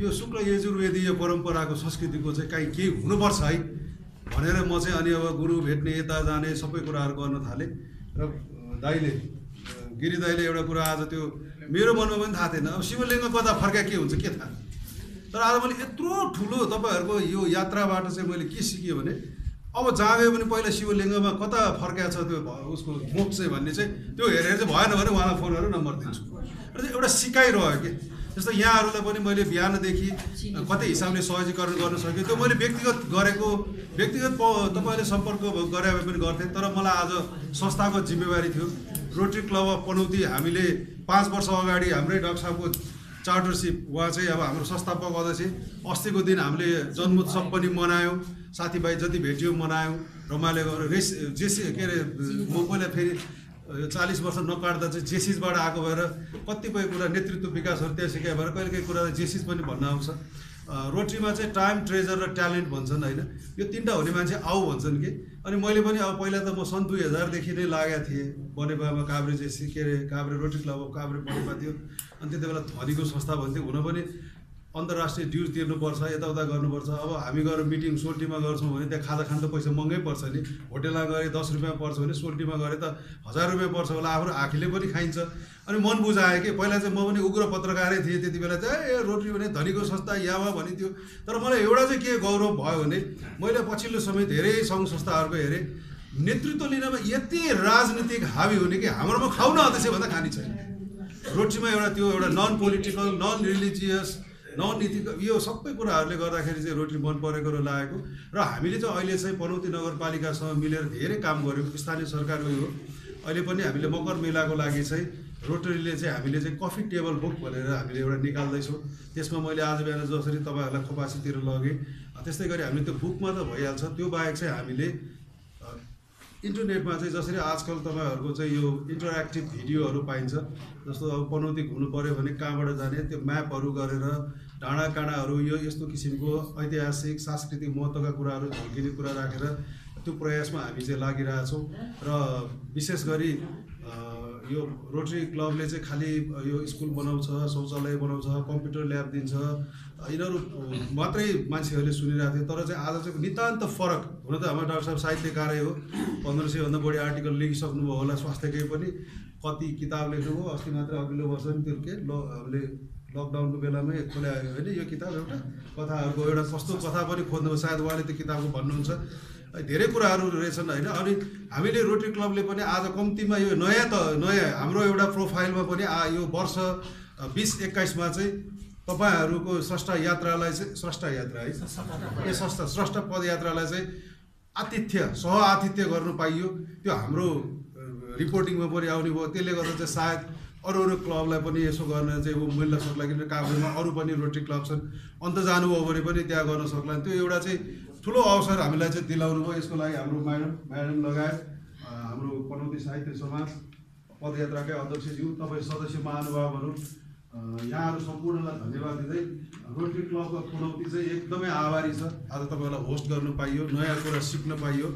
यो शुक्ल यजुर्वेदीय परम्पराको संस्कृतिको चाहिँ काहीँ केही हुनुपर्छ है भनेर म चाहिँ अनि अब गुरु भेट्ने, यता जाने, सबै कुराहरू गर्न थालेँ। र दाइले, गिरी दाइले एउटा कुरा आज त्यो मेरो मनमा पनि थाहा थिएन, अब शिवलिङ्ग कता फर्का के हुन्छ के थाहा। तर आज मैले यत्रो ठुलो तपाईँहरूको यो यात्राबाट चाहिँ मैले के सिकेँ भने अब जहाँ गयो भने पहिला शिवलिङ्गमा कता फर्काएको छ त्यो उसको मुख चाहिँ भन्ने चाहिँ त्यो हेरेर चाहिँ भएन भने उहाँलाई फोन गरेर नम्बर दिन्छु। र चाहिँ एउटा सिकाइरह्यो कि जस्तो यहाँहरूलाई पनि मैले बिहानदेखि कति हिसाबले सहजीकरण गर्न सकेँ, त्यो मैले व्यक्तिगत गरेको, व्यक्तिगत तपाईँले सम्पर्क गरे पनि गर्थेँ। तर मलाई आज संस्थाको जिम्मेवारी थियो। रोटरी क्लब अफ पनौती हामीले 5 वर्ष अगाडि हाम्रै डाक्टर साहबको चार्टरसिप, उहाँ चाहिँ अब हाम्रो संस्थापक अध्यक्ष, अस्तिको दिन हामीले जन्मोत्सव पनि मनायौँ, साथीभाइ जति भेट्यौँ मनायौँ, रमाइलो गरेर के अरे म पहिला फेरि 40 वर्ष नकाट्दा चाहिँ जेसिसबाट आएको भएर कतिपय कुरा नेतृत्व विकासहरू त्यहाँ सिकाइ भएर कहिले काहीँ कुरा जेसिस पनि भन्न आउँछ। रोटरीमा चाहिँ टाइम, ट्रेजर र ट्यालेन्ट भन्छन् होइन, यो 3टा हुने मान्छे आऊ भन्छन् कि। अनि मैले पनि अब पहिला त म सन् 2000देखि नै लागेको थिएँ बनेपामा, काभ्रे जेसी के अरे Kabhre Rotary Club of Kabhre Banepa थियो। अनि त्यति बेला धनीको संस्था भन्थ्यो, हुन पनि अन्तर्राष्ट्रिय ड्युज तिर्नुपर्छ, यताउता गर्नुपर्छ। अब हामी गएर मिटिङ सोल्टीमा गर्छौँ भने त्यहाँ खाजा खान त पैसा महँगै पर्छ नि, होटेलमा गए 10 रुपियाँ पर्छ भने सोल्टीमा गरे त 1000 रुपियाँ पर्छ होला, आफ्नो आँखीले पनि खाइन्छ। अनि मन बुझायो कि पहिला चाहिँ म पनि उग्र पत्रकारै थिएँ त्यति बेला चाहिँ, ए रोटरी भने धनीको संस्था यावा भनिन्थ्यो। तर मलाई एउटा चाहिँ के गौरव भयो भने मैले पछिल्लो समय धेरै सङ्घ संस्थाहरूको हेरेँ, नेतृत्व लिनमा यति राजनीतिक हावी हुने कि हाम्रोमा खाउन अध्यक्ष भन्दा खाने छैन। रोटरीमा एउटा त्यो एउटा non political, non religious, non नीतिको यो सबै कुराहरूले गर्दाखेरि चाहिँ रोटरी मन परेको र लागेको। र हामीले चाहिँ अहिले चाहिँ पनौती नगरपालिकासँग मिलेर धेरै काम गऱ्यौँ, स्थानीय सरकारको हो। अहिले पनि हामीले मकर मेलाको लागि चाहिँ रोटरीले चाहिँ हामीले चाहिँ कफी टेबल बुक भनेर हामीले एउटा निकाल्दैछौँ। त्यसमा मैले आज बिहान जसरी तपाईँहरूलाई खोपासीतिर लगेँ त्यस्तै गरी हामीले त्यो बुकमा त भइहाल्छ। त्यो बाहेक चाहिँ हामीले इन्टरनेटमा चाहिँ जसरी आजकल तपाईँहरूको चाहिँ यो इन्टरेक्टिभ भिडियोहरू पाइन्छ, जस्तो अब पनौती घुम्नु पऱ्यो भने कहाँबाट जाने, त्यो म्यापहरू गरेर डाँडाकाँडाहरू यो यस्तो किसिमको ऐतिहासिक सांस्कृतिक महत्त्वका कुराहरू झल्किने कुरा राखेर त्यो प्रयासमा हामी चाहिँ लागिरहेछौँ। र विशेष गरी यो रोटरी क्लबले चाहिँ खालि यो स्कुल बनाउँछ, शौचालय बनाउँछ, कम्प्युटर ल्याब दिन्छ, यिनीहरू मात्रै मान्छेहरूले सुनिरहेको थियो। तर चाहिँ आज चाहिँ नितान्त फरक, हुन त हाम्रो डाक्टर साहब साहित्यकारै हो, 1500 भन्दा बढी आर्टिकल लेखिसक्नुभयो होला, स्वास्थ्यकै पनि कति किताब लेख्नुभयो। अस्ति मात्रै अघिल्लो वर्ष पनि त्यो के हामीले लकडाउनको बेलामै खोल्यायो होइन यो किताब, एउटा कथाहरूको एउटा कस्तो कथा पनि खोज्नुभयो, सायद उहाँले त्यो किताबको भन्नुहुन्छ। धेरै कुराहरू रहेछन् होइन। अनि हामीले रोटरी क्लबले पनि आज कम्तीमा यो नयाँ हाम्रो एउटा प्रोफाइलमा पनि यो वर्ष 2021मा चाहिँ तपाईँहरूको स्रष्टा यात्रालाई चाहिँ स्रष्टा यात्रा है स्रष्टा पदयात्रालाई चाहिँ सह आतिथ्य गर्नु पाइयो। त्यो हाम्रो रिपोर्टिङमा पनि आउने भयो। त्यसले गर्दा चाहिँ सायद अरू क्लबलाई पनि यसो गर्न चाहिँ मिल्न सक्ला, किनभने काभ्रेमा अरू पनि रोटरी क्लब छन्, अन्त जानुभयो भने पनि त्यहाँ गर्न सक्ला। त्यो एउटा चाहिँ ठुलो अवसर हामीलाई चाहिँ दिलाउनु भयो। यसको लागि हाम्रो म्याडम लगायत हाम्रो पनौती साहित्य समाज पदयात्राकै अध्यक्षज्यू, तपाईँ सदस्य महानुभावहरू, यहाँहरू सम्पूर्णलाई धन्यवाद दिँदै रोटरी क्लब अफ पनौती चाहिँ एकदमै आभारी छ। आज तपाईँलाई होस्ट गर्नु पाइयो, नयाँ कुरा सिक्न पाइयो।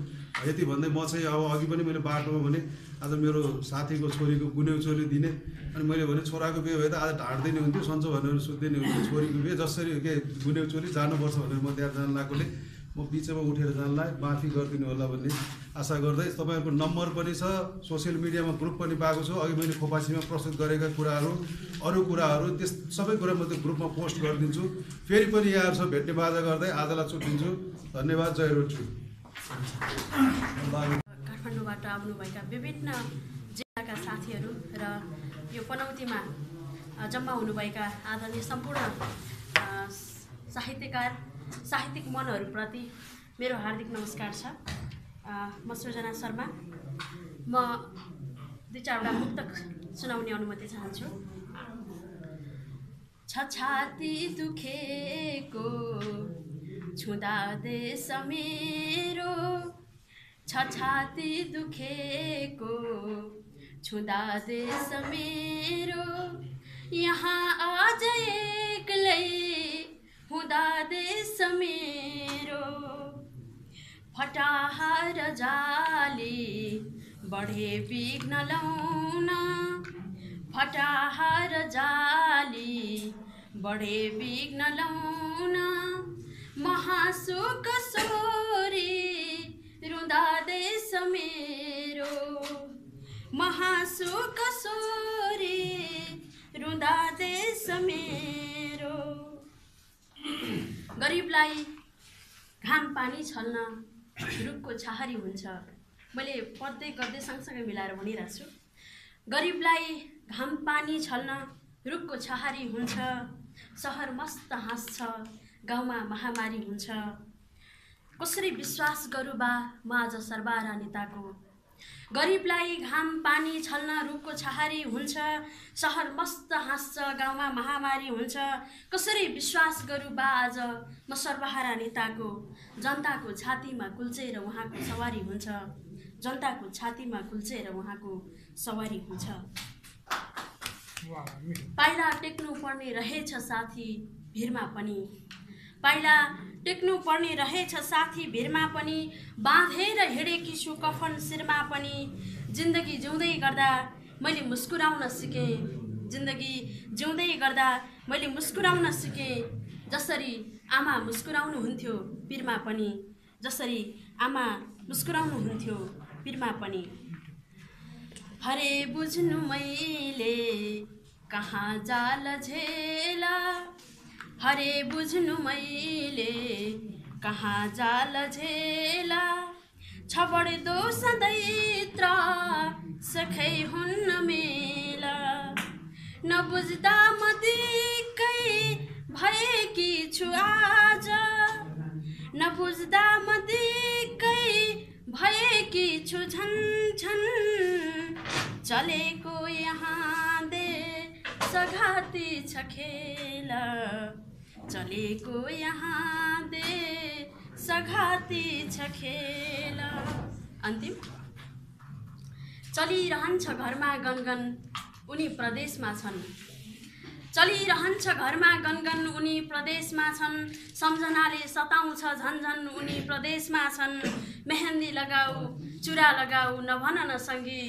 यति भन्दै म चाहिँ अब अघि पनि मैले बाटोमा भने आज मेरो साथीको छोरीको गुन्यौ चोली दिने, अनि मैले भने छोराको बिहे भए त आज ढाँट्दै नै हुन्थ्यो, सन्चो भनेर सुत्दै नै हुन्थ्यो। छोरीको बिहे जसरी के गुन्यौ चोली जानुपर्छ भनेर म त्यहाँ जान लागेकोले म बिचमा उठेर जानलाई माफी गरिदिनु होला भन्ने आशा गर्दै तपाईँहरूको नम्बर पनि छ, सोसियल मिडियामा ग्रुप पनि पाएको छु। अघि मैले खोपासीमा प्रस्तुत गरेका कुराहरू, अरू कुराहरू त्यस सबै कुरा म त्यो ग्रुपमा पोस्ट गरिदिन्छु। फेरि पनि यहाँहरूसँग भेट्ने बाजा गर्दै आजलाई छुट्टिन्छु। धन्यवाद। जय रोड्छु।
काठमाडौँबाट आउनुभएका विभिन्न जिल्लाका साथीहरू र यो पनौतीमा जम्मा हुनुभएका आदरणीय सम्पूर्ण साहित्यिक मनहरूप्रति मेरो हार्दिक नमस्कार छ। म सृजना शर्मा। म 2-4वटा मुक्तक सुनाउने अनुमति चाहन्छु। छाती दुखेको छुँदा देश मेरो, छाती दुखेको छुँदा देश मेरो, यहाँ आज एक्लै हुँदा देश मेरो। फटाहार जाली बढे विघ्न लाउन, फटाहार जाली बढे विघ्न लाउन, महासुख सोरी रुँदा देश मेरो, महासुख सोरी रुँदा देश मेरो। गरिबलाई घाम पानी छल्न रुखको छाहारी हुन्छ। मैले पढ्दै गर्दै सँगसँगै मिलाएर भनिरहेको छु। गरिबलाई घाम पानी छल्न रुखको छाहारी हुन्छ, सहर मस्त हाँस्छ, गाउँमा महामारी हुन्छ। कसरी विश्वास गरौँ बा म आज सरबारा नेताको। गरिबलाई घाम पानी छल्न रुखको छाहारी हुन्छ, सहर मस्त हाँस्छ, गाउँमा महामारी हुन्छ। कसरी विश्वास गरौँ बा आज म सर्वहारा नेताको। जनताको छातीमा कुल्चेर उहाँको सवारी हुन्छ, जनताको छातीमा कुल्चेर उहाँको सवारी हुन्छ। पाइला टेक्नु पर्ने रहेछ साथी भिरमा पनि, पाइला टेक्नु पर्ने रहेछ साथी भिरमा पनि, बाँधेर हिँडेकी छु कफन शिरमा पनि। जिन्दगी जिउँदै गर्दा मैले मुस्कुराउन सिकेँ, जिन्दगी जिउँदै गर्दा मैले मुस्कुराउन सिकेँ। जसरी आमा मुस्कुराउनु हुन्थ्यो पिरमा पनि, जसरी आमा मुस्कुराउनु हुन्थ्यो पिरमा पनि। हरे बुझ्नु मैले कहाँ जाल झेला, हरे बुझ्नु मैले कहाँ जाल झेला। छबड दो सधैँ सखै हुन्न मेला, नबुझ्दा म दिक्कै भएकी छु आज, नबुझ्दा म दिक्कै भएकी छु झन झन। चलेको यहाँ दे सघाती छ खेला, चलेको यहाँ दे सघाती छ खेला। अन्तिम। चलिरहन्छ घरमा गनगन उनी प्रदेशमा छन्, चलिरहन्छ घरमा गनगन उनी प्रदेशमा छन्। सम्झनाले सताउँछ झन्झन उनी प्रदेशमा छन्। मेहन्दी लगाऊ चुरा लगाऊ नभन न सङ्गी,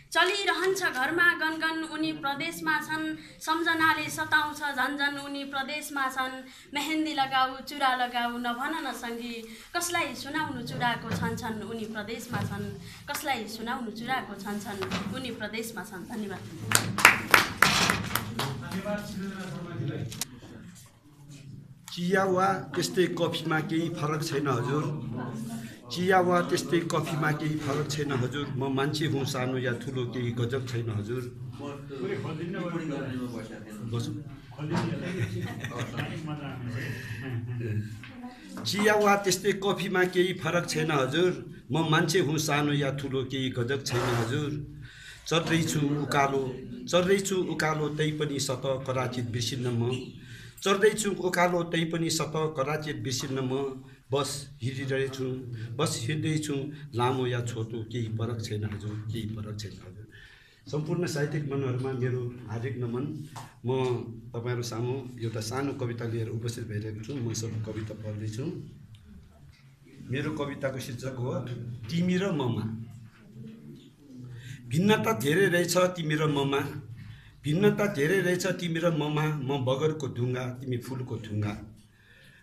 चलिरहन्छ घरमा गनगन उनी प्रदेशमा छन्। सम्झनाले सताउँछ झन्झन उनी प्रदेशमा छन्। मेहन्दी लगाऊ चुरा लगाऊ नभन न सङ्गी, कसलाई सुनाउनु चुराको छन् उनी प्रदेशमा छन्, कसलाई सुनाउनु चुराको छन् उनी प्रदेशमा छन्। धन्यवाद।
चिया वा त्यस्तै कफीमा केही फरक छैन हजुर, चिया वा त्यस्तै कफीमा केही फरक छैन हजुर। म मान्छे हुँ सानो या ठुलो केही गजब छैन हजुर। चिया वा त्यस्तै कफीमा केही फरक छैन हजुर। म मान्छे हुँ सानो या ठुलो केही गजब छैन हजुर। चढ्दैछु उकालो तै पनि सत कराचित बिर्सिन्न म, चढ्दैछु उकालो तै पनि सत कराचित बिर्सिन्न म। बस हिँड्दैछु लामो या छोटो केही फरक छैन हजुर, केही फरक छैन हजुर। सम्पूर्ण साहित्यिक मनहरूमा मेरो हार्दिक नमन। म तपाईँहरू सामु एउटा सानो कविता लिएर उपस्थित भइरहेको छु। म सब कविता पढ्दैछु। मेरो कविताको शीर्षक हो तिमी र ममा। भिन्नता धेरै रहेछ तिमी र ममा, भिन्नता धेरै रहेछ तिमी र ममा। म बगरको ढुङ्गा तिमी फुलको ढुङ्गा,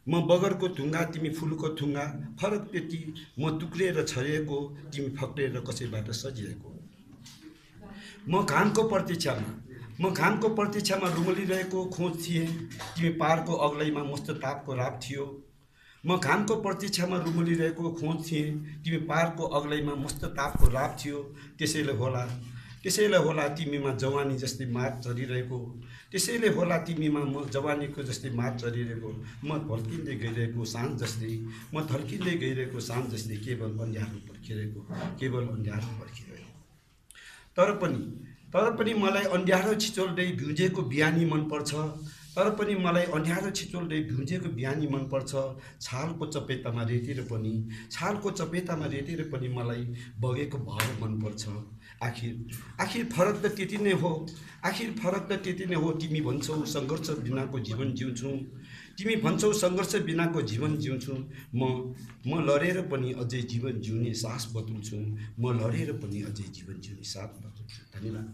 म बगरको थुङ्गा तिमी फुलको थुङ्गा, फरक त्यति म टुक्रिएर छरिएको तिमी फक्रिएर कसैबाट सजिएको। म घामको प्रतीक्षामा रुमलिरहेको खोज थिएँ, तिमी पारको अग्लैमा मस्त तापको राप थियो। म घामको प्रतीक्षामा रुमलिरहेको खोज थिएँ, तिमी पारको अग्लैमा मस्त तापको राप थियो। त्यसैले होला तिमीमा जवानी जस्तै मात चलिरहेको, त्यसैले होला तिमीमा म जवानीको जस्तै मात चलिरहेको। म थल्किँदै गइरहेको साँझ जस्तै केवल अन्ध्यारो पर्खिरहेको। तर पनि मलाई अन्ध्यारो छिचोल्दै भिउजेको बिहानी मनपर्छ। छालको चपेटामा रेतेर पनि मलाई बगेको भाव मनपर्छ। आखिर फरक त त्यति नै हो। तिमी भन्छौ सङ्घर्ष बिनाको जीवन जिउँछु। म लडेर पनि अझै जीवन जिउने सास बटुल्छु। धन्यवाद।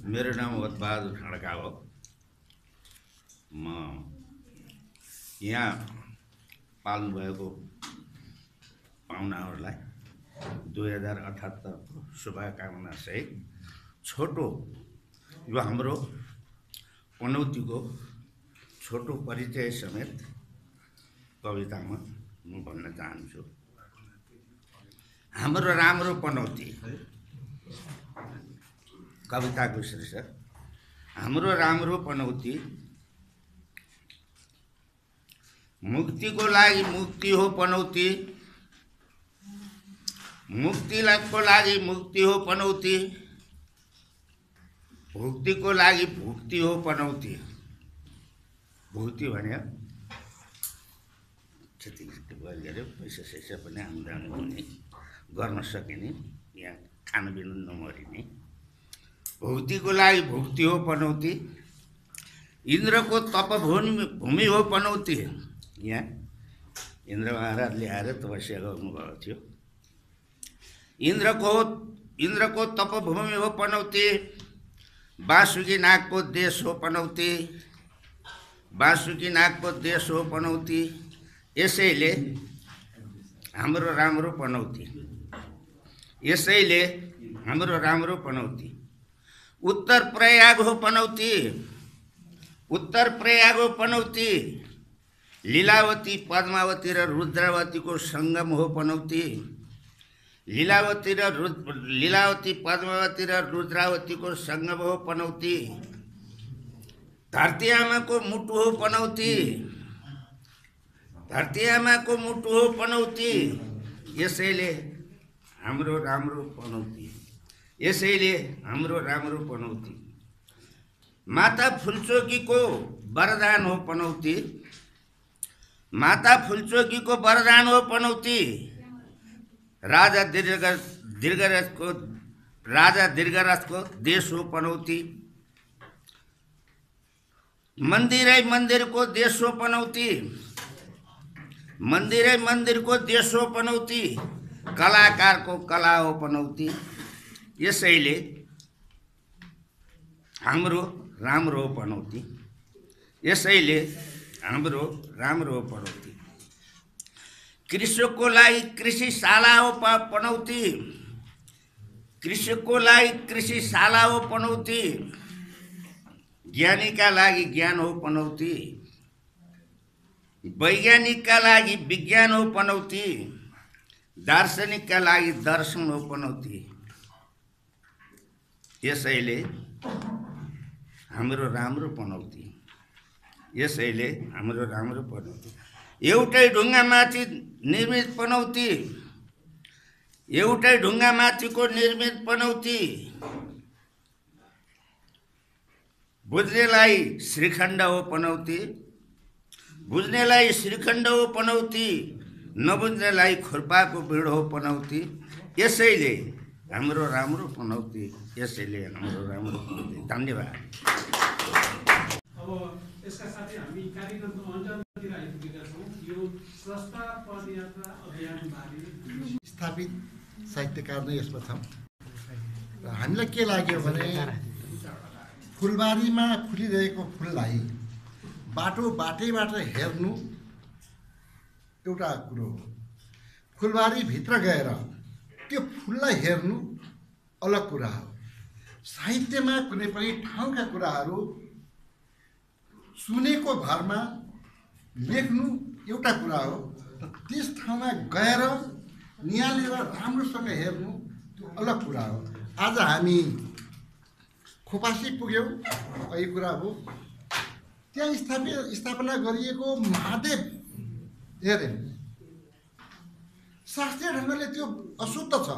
मेरो नाम बहादुर खड्का हो। म यहाँ पाल्नुभएको पाहुनाहरूलाई 2078 शुभकामना सहित छोटो यो हाम्रो पनौतीको छोटो परिचय समेत कवितामा म भन्न चाहन्छु। हाम्रो राम्रो पनौती, कविताको शीर्षक हाम्रो राम्रो पनौती। मुक्तिको लागि मुक्ति हो पनौती, मुक्तिको लागि मुक्ति हो पनौती, भुक्तिको लागि भुक्ति हो पनौती। भुक्ति भन्यो खेती गरेर पैसा पनि आम्दानी हुने, गर्न सकिने, यहाँ खानपिन नमरिने। भुक्तिको लागि भुक्ति हो पनौती। इन्द्रको तपभूमि हो पनौती। यहाँ इन्द्र महाराजले आएर तपस्या गर्नुभएको थियो। इन्द्रको तपभूमि हो पनौती। बासुकी नागको देश हो पनौती। यसैले हाम्रो राम्रो पनौती। उत्तर प्रयाग हो पनौती। लीलावती पद्मावती र रुद्रावतीको सङ्गम हो पनौती। लीलावती पद्मावती र रुद्रावतीको सङ्गम हो पनौती। धरती आमाको मुटु हो पनौती। यसैले हाम्रो राम्रो पनौती। माता फुलचोकीको वरदान हो पनौती। राजा दीर्घरथको देश हो पनौती। मन्दिरको देश हो पनौती। कलाकारको कला हो पनौती। यसैले हाम्रो राम्रो हो पनौती। कृषकको लागि कृषिशाला हो पनौती। ज्ञानीका लागि ज्ञान हो पनौती। वैज्ञानिकका लागि विज्ञान हो पनौती। दार्शनिकका लागि दर्शन हो पनौती। यसैले हाम्रो राम्रो पनौती। एउटै ढुङ्गामाथिको निर्मित पनौती। बुझ्नेलाई श्रीखण्ड हो पनौती। नबुझ्नेलाई खुर्पाको भिड हो पनौती। यसैले हाम्रो राम्रो पनौती। धन्यवाद।
अब यसका साथै हामी कार्यक्रमको अन्ततिर आइपुगेका छौँ। यो स्रष्टा पदयात्रा अभियानबारे
स्थापित साहित्यकार नै यसमा छौँ। र हामीलाई के लाग्यो भने फुलबारीमा फुलिरहेको फुललाई बाटैबाट हेर्नु एउटा कुरो हो, फुलबारीभित्र गएर त्यो फुललाई हेर्नु अलग कुरा हो। साहित्यमा कुनै पनि ठाउँका कुराहरू सुनेको भरमा लेख्नु एउटा कुरा हो, त्यस ठाउँमा गएर निहालेर राम्रोसँग हेर्नु त्यो अलग कुरा हो। आज हामी खोपासी पुग्यौँ, यही कुरा हो। त्यहाँ स्थापना गरिएको महादेव हेऱ्यौँ, शास्त्रीय ढङ्गले त्यो अशुद्ध छ।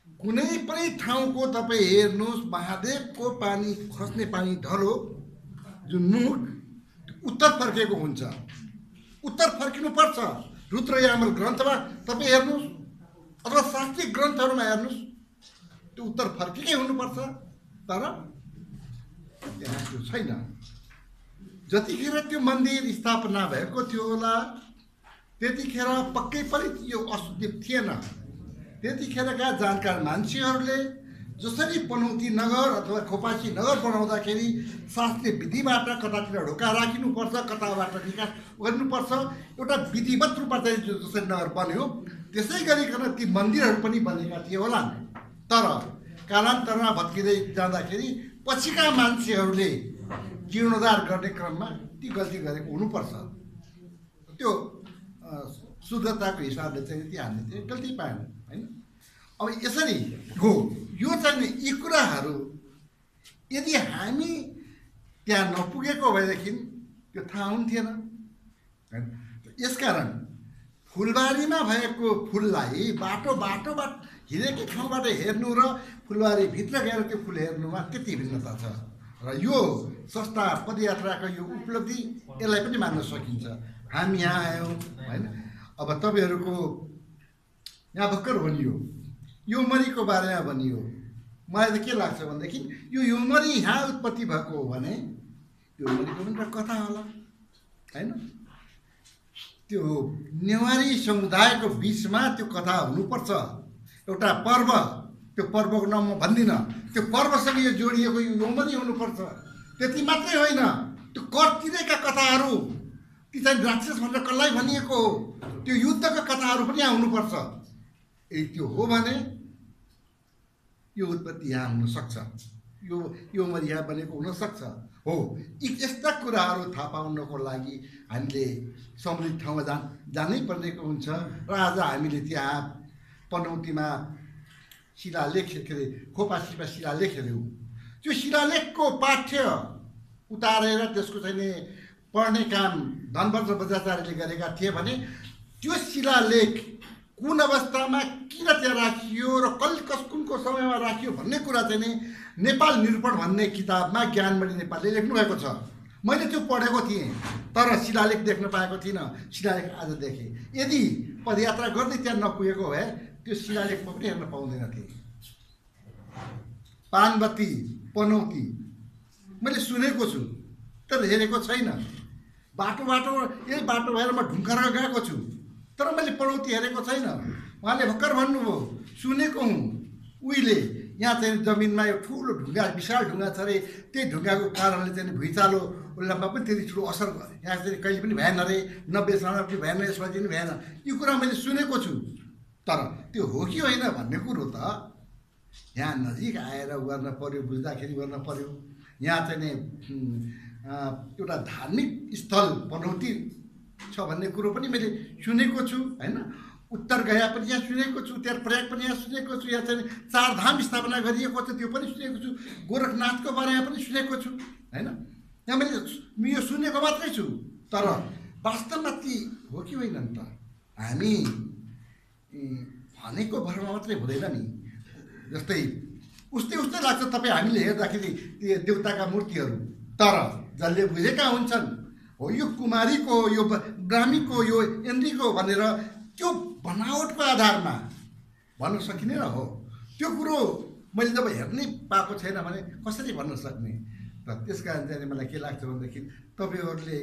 कुनै पनि ठाउँको तपाईँ हेर्नुहोस्, महादेवको पानी खस्ने पानी ढलो जुन मुख उत्तर फर्केको हुन्छ, उत्तर फर्किनुपर्छ। रुद्रयामल ग्रन्थमा तपाईँ हेर्नुहोस् अथवा शास्त्रीय ग्रन्थहरूमा हेर्नुहोस्, त्यो उत्तर फर्किकै हुनुपर्छ। तर त्यहाँ त्यो छैन। जतिखेर त्यो मन्दिर स्थापना भएको थियो होला त्यतिखेर पक्कै पनि यो अशुद्धि थिएन। त्यतिखेरका जानकार मान्छेहरूले जसरी पनौती नगर अथवा खोपासी नगर बनाउँदाखेरि शास्त्रीय विधिबाट कतातिर ढोका राखिनुपर्छ, कताबाट निकास गर्नुपर्छ, एउटा विधिवत रूपमा चाहिँ जसरी नगर बन्यो त्यसै गरिकन ती मन्दिरहरू पनि बनेका थिए होला। तर कालान्तरमा भत्किँदै जाँदाखेरि पछिका मान्छेहरूले जीर्णोद्धार गर्ने क्रममा ती गल्ती गरेको हुनुपर्छ। त्यो शुद्धताको हिसाबले चाहिँ हामीले चाहिँ गल्ती पाएन, होइन? अब यसरी हो, यो चाहिँ यी कुराहरू यदि हामी त्यहाँ नपुगेको भएदेखि त्यो थाहा हुन्थेन, होइन? यसकारण फुलबारीमा भएको फुललाई बाटोबाट हिँडेकै ठाउँबाट हेर्नु र फुलबारीभित्र गएर त्यो फुल हेर्नुमा त्यति भिन्नता छ। र यो संस्था पदयात्राको यो उपलब्धि यसलाई पनि मान्न सकिन्छ। हामी यहाँ आयौँ, होइन? अब तपाईँहरूको यहाँ भर्खर भनियो योमरीको बारेमा भनियो। मलाई त के लाग्छ भनेदेखि यो योमरी यहाँ उत्पत्ति भएको हो भने योमरीको पनि एउटा कथा होला, होइन? त्यो नेवारी समुदायको बिचमा त्यो कथा हुनुपर्छ, एउटा पर्व। त्यो पर्वको नाम म भन्दिनँ, त्यो पर्वसँग यो जोडिएको यो योमरी हुनुपर्छ। त्यति मात्रै होइन, त्यो कर तिरेका कथाहरू, ती चाहिँ राक्षस भनेर कसलाई भनिएको हो, त्यो युद्धका कथाहरू पनि यहाँ हुनुपर्छ। यदि त्यो हो भने यो उत्पत्ति यहाँ हुनसक्छ, यो योमरी यहाँ बनेको हुनसक्छ। हो, यस्ता कुराहरू थाहा पाउनको लागि हामीले सम्बन्धित ठाउँमा जानै पर्नेको हुन्छ। र आज हामीले त्यहाँ पनौतीमा शिलालेख, के अरे खोपासीमा शिलालेख हेऱ्यौँ। त्यो शिलालेखको पाठ्य उतारेर त्यसको चाहिँ पढ्ने काम धनबहादुर बज्राचार्यले गरेका थिए भने त्यो शिलालेख कुन अवस्थामा किन त्यहाँ राखियो र कुनको समयमा राखियो भन्ने कुरा चाहिँ नि नेपाल निरूपण भन्ने किताबमा ज्ञानमणि नेपालले लेख्नु भएको छ। मैले त्यो पढेको थिएँ तर शिलालेख देख्न पाएको थिइनँ। शिलालेख आज देखेँ। यदि पदयात्रा गर्दै त्यहाँ नपुगेको भए त्यो शिलालेखमा पनि हेर्न पाउँदैन थिएँ। पानबत्ती पनौती मैले सुनेको छु तर हेरेको छैन। बाटो यही बाटो भएर म ढुङ्खर गएको छु तर मैले पनौती हेरेको छैन। उहाँले भर्खर भन्नुभयो सुनेको हुँ उहिले यहाँ चाहिँ जमिनमा यो ठुलो ढुङ्गा, विशाल ढुङ्गा छ अरे, त्यही ढुङ्गाको कारणले चाहिँ भुइँचालो उसलामा पनि त्यति ठुलो असर यहाँ चाहिँ कहिले पनि भएन अरे, 90 सालमा पनि भएन, यसमा पनि भएन। यो कुरा मैले सुनेको छु तर त्यो हो कि होइन भन्ने कुरो त यहाँ नजिक आएर गर्न पर्यो, बुझ्दाखेरि गर्न पर्यो। यहाँ चाहिँ नि एउटा धार्मिक स्थल पनौती छ भन्ने कुरो पनि मैले सुनेको छु, होइन? उत्तर गया पनि यहाँ सुनेको छु, प्रयाग पनि यहाँ सुनेको छु, यहाँ चाहिँ 4 धाम स्थापना गरिएको छ त्यो पनि सुनेको छु, गोरखनाथको बारेमा पनि सुनेको छु, होइन? यहाँ मैले यो सुनेको मात्रै छु तर वास्तवमा ती हो कि होइन नि त हामी भनेको भरमा मात्रै हुँदैन नि। जस्तै उस्तै लाग्छ तपाईँ हामीले हेर्दाखेरि त्यो देवताका मूर्तिहरू, तर जसले बुझेका हुन्छन् हो यो कुमारीको, यो ब्राह्मीको, यो इन्द्रीको भनेर त्यो बनावटको आधारमा भन्न सकिने न हो। त्यो कुरो मैले जब हेर्नै पाएको छैन भने कसरी भन्न सक्ने? र त्यस कारण चाहिँ मलाई के लाग्छ भनेदेखि तपाईँहरूले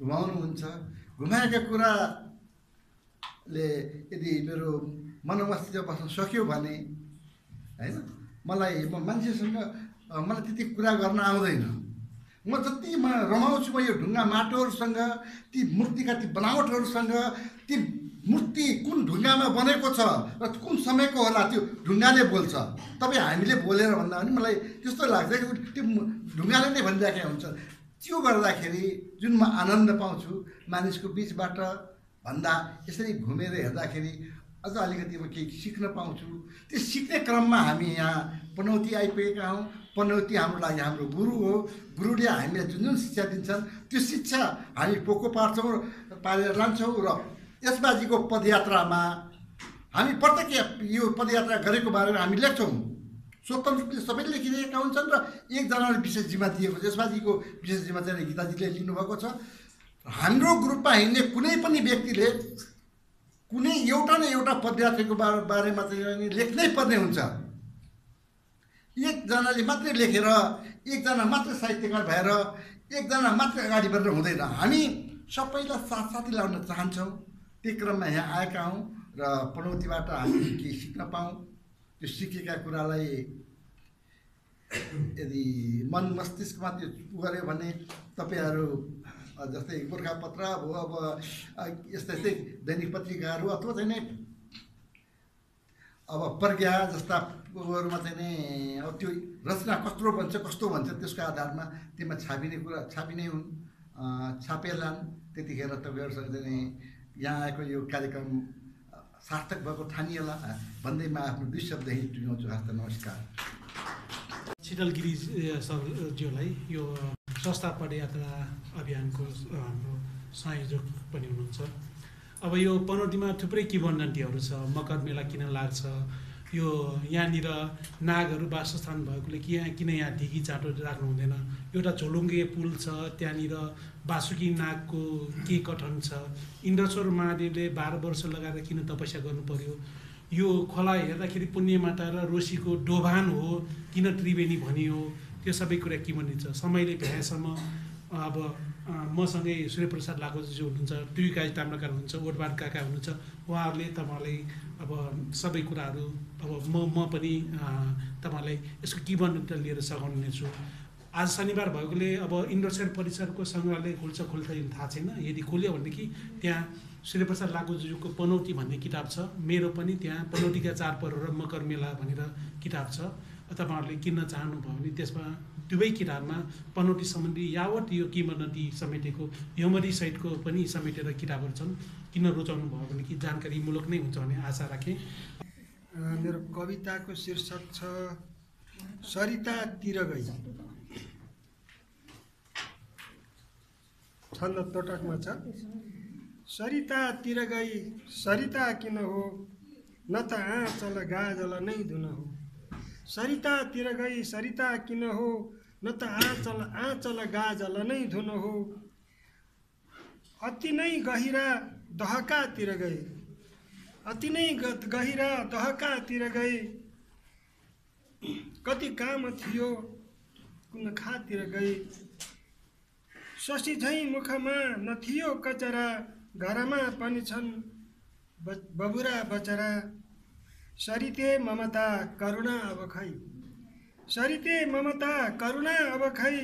घुमाउनुहुन्छ, घुमाएका कुराले यदि मेरो मनोमस्तिष्क बस्न सक्यो भने, होइन? म मान्छेसँग मलाई त्यति कुरा गर्न आउँदैन म जतिमा रमाउँछु म यो ढुङ्गा माटोहरूसँग, ती मूर्तिका ती बनावटहरूसँग, ती मूर्ति कुन ढुङ्गामा बनेको छ र कुन समयको होला त्यो ढुङ्गाले बोल्छ। तपाईँ हामीले बोलेर भन्दा पनि मलाई त्यस्तो लाग्छ कि त्यो ढुङ्गाले नै भनिरहेको हुन्छ। त्यो गर्दाखेरि जुन म आनन्द पाउँछु मानिसको बिचबाट भन्दा यसरी घुमेर हेर्दाखेरि अझ अलिकति म केही सिक्न पाउँछु। त्यो सिक्ने क्रममा हामी यहाँ पनौती आइपुगेका हौँ। पनौती हाम्रो लागि हाम्रो गुरु हो। गुरुले हामीलाई जुन जुन शिक्षा दिन्छन् त्यो शिक्षा हामी पोको पारेर लान्छौँ र यसबाजीको पदयात्रामा हामी प्रत्येक यो पदयात्रा गरेको बारेमा हामी लेख्छौँ। स्वतन्त्र रूपले सबैले लेखिरहेका हुन्छन् र एकजनाले विशेष जिम्मा दिएको छ। यसबाजीको विशेष जिम्मा चाहिँ गीताजीले लिनुभएको छ। हाम्रो ग्रुपमा हिँड्ने कुनै पनि व्यक्तिले कुनै एउटा न एउटा पदयात्राको बारेमा चाहिँ लेख्नै पर्ने हुन्छ। एकजनाले मात्रै लेखेर, एकजना मात्रै साहित्यकार भएर, एकजना मात्रै अगाडि बढेर हुँदैन। हामी सबैलाई साथसाथै ल्याउन चाहन्छौँ। त्यही क्रममा यहाँ आएका हौँ र पनौतीबाट हामी केही सिक्न पाऊँ। त्यो सिकेका कुरालाई यदि मन मस्तिष्कमा त्यो गऱ्यो भने तपाईँहरू जस्तै गोर्खापत्र अब यस्तै यस्तै दैनिक पत्रिकाहरू अथवा चाहिँ नि अब प्रज्ञा जस्ता उयोहरूमा चाहिँ नि अब त्यो रचना कस्तो भन्छ त्यसको आधारमा त्यसमा छापिने हुन्, छापेलान्। त्यतिखेर तपाईँहरूसँग चाहिँ नि यहाँ आएको यो कार्यक्रम सार्थक भएको ठानिएला भन्दै म आफ्नो 2 शब्द यही टुङ्गाउँछु। हस्त नमस्कार।
शीतल गिरी सरज्यूलाई यो स्वस्थ पदयात्रा अभियानको हाम्रो संयोजक पनि हुनुहुन्छ। अब यो पनौतीमा थुप्रै किंवदन्तीहरू छ। मकर मेला किन लाग्छ, यो यहाँनिर नागहरू वासस्थान भएकोले किन यहाँ ढिकी चाँटो राख्नु हुँदैन, एउटा झोलुङ्गे पुल छ त्यहाँनिर वासुकी नागको के कथन छ, इन्द्रेश्वर महादेवले 12 वर्ष लगाएर किन तपस्या गर्नु पर्यो, यो खोला हेर्दाखेरि पुण्यमाता र रोशीको डोभान हो किन त्रिवेणी भनियो, त्यो सबै कुरा किमनी छ। समयले भ्याएसम्म अब मसँगै सूर्यप्रसाद लाकोजी हुनुहुन्छ, टिकाजी ताम्राकार हुनुहुन्छ, ओडबार काका हुनुहुन्छ, उहाँहरूले तपाईँलाई अब सबै कुराहरू अब म पनि तपाईँलाई यसको किमन्त लिएर सघाउनेछु। आज शनिबार भएकोले अब इन्द्रेश्वर परिसरको सङ्ग्रहालय खुल्छ थाहा छैन। यदि खुल्यो भनेदेखि त्यहाँ सूर्यप्रसाद लाकोजीको पनौती भन्ने किताब छ। मेरो पनि त्यहाँ पनौतीका चाडपर्व र मकर मेला भनेर किताब छ। तपाईँहरूले किन्न चाहनुभयो भने त्यसमा दुवै किताबमा पनौती सम्बन्धी यावत यो किंवदन्ती समेटेको यमरी सहितको पनि समेटेर किताबहरू छन्। किन रुचाउनु भयो भने कि जानकारीमूलक नै हुन्छ भन्ने आशा राखेँ।
मेरो कविताको शीर्षक छ सरिता तिर गई। छन्द टोटकमा छ। सरिता तिर गई सरिता किन हो, न त आँचल गाजल नै धुन हो। सरिता तिर गई सरिता किन हो, न त आँचल गाजल नै धुन हो। अति नै गहिरा दहकातिर गए, अति नै गहिरा दहकातिर गए। कति काम थियो कुन खातिर गए। शशी झैँ मुखमा नथियो कचरा, घरमा पनि छन् बबुरा बचरा। सरिते ममता करुणा अब खै, सरिते ममता करुणा अब खै।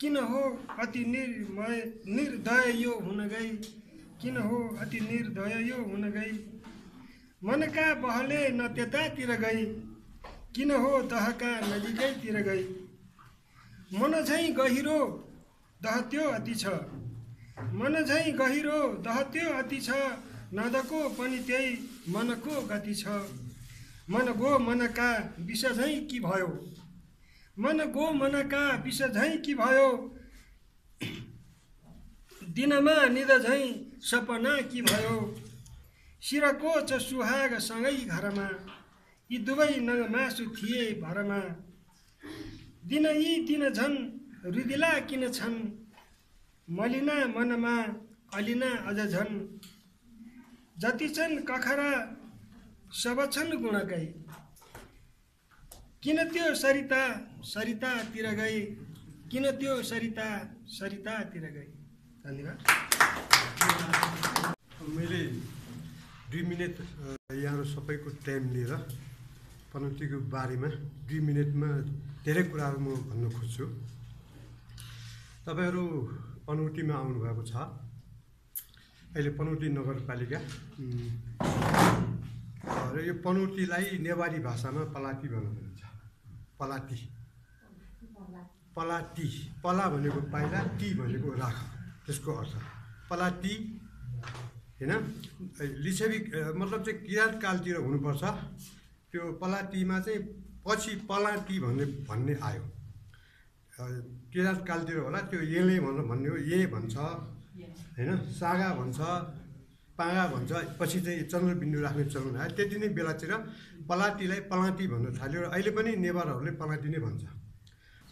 किन हो अति निर्दय यो हुन गई, किन हो अति निर्दय यो हुन गई। मनका बहले न त्यतातिर गई, किन हो दहका नजिकैतिर गई। मन झैँ गहिरो दहत्यो अति छ, मन झैँ गहिरो दहत्यो अति छ। नदको पनि त्यही मनको गति छ। मन गो मनका विष झैँ कि भयो, मन गो मनका विष झैँ कि भयो। दिनमा निद झैँ सपना कि भयो। शिरको छ सुहाग सँगै घरमा, यी दुवै नङ मासु थिए भरमा। दिन यी दिन झन् रुदिला किन छन्, मलिना मनमा अलिना अझ झन्। जति छन् कखरा सब छन् गुणकै, किन त्यो सरिता सरितातिर गई, किन त्यो सरिता सरितातिर गई। धन्यवाद।
मैले 2 मिनट यहाँहरू सबैको टाइम लिएर पनौतीको बारेमा 2 मिनटमा धेरै कुराहरू म भन्न खोज्छु। तपाईँहरू पनौतीमा आउनुभएको छ। अहिले पनौती नगरपालिका र यो पनौतीलाई नेवारी भाषामा पलाती भन्नुहुन्छ। पलाती पलाती, पला भनेको पाइला, ती भनेको राख, त्यसको अर्थ पलाती होइन। लिच्छवी मतलब चाहिँ किराँत कालतिर हुनुपर्छ। त्यो पलातीमा चाहिँ पछि पलाती भन्ने आयो। किराँत कालतिर होला, त्यो येले भन्ने हो, ये भन्छ होइन, सागा भन्छ, पागा भन्छ, पछि चाहिँ चन्द्रबिन्दु राख्ने चलन आयो। त्यति नै बेलातिर पलातीलाई पलाती भन्न थाल्यो र अहिले पनि नेवारहरूले पलाती नै भन्छ।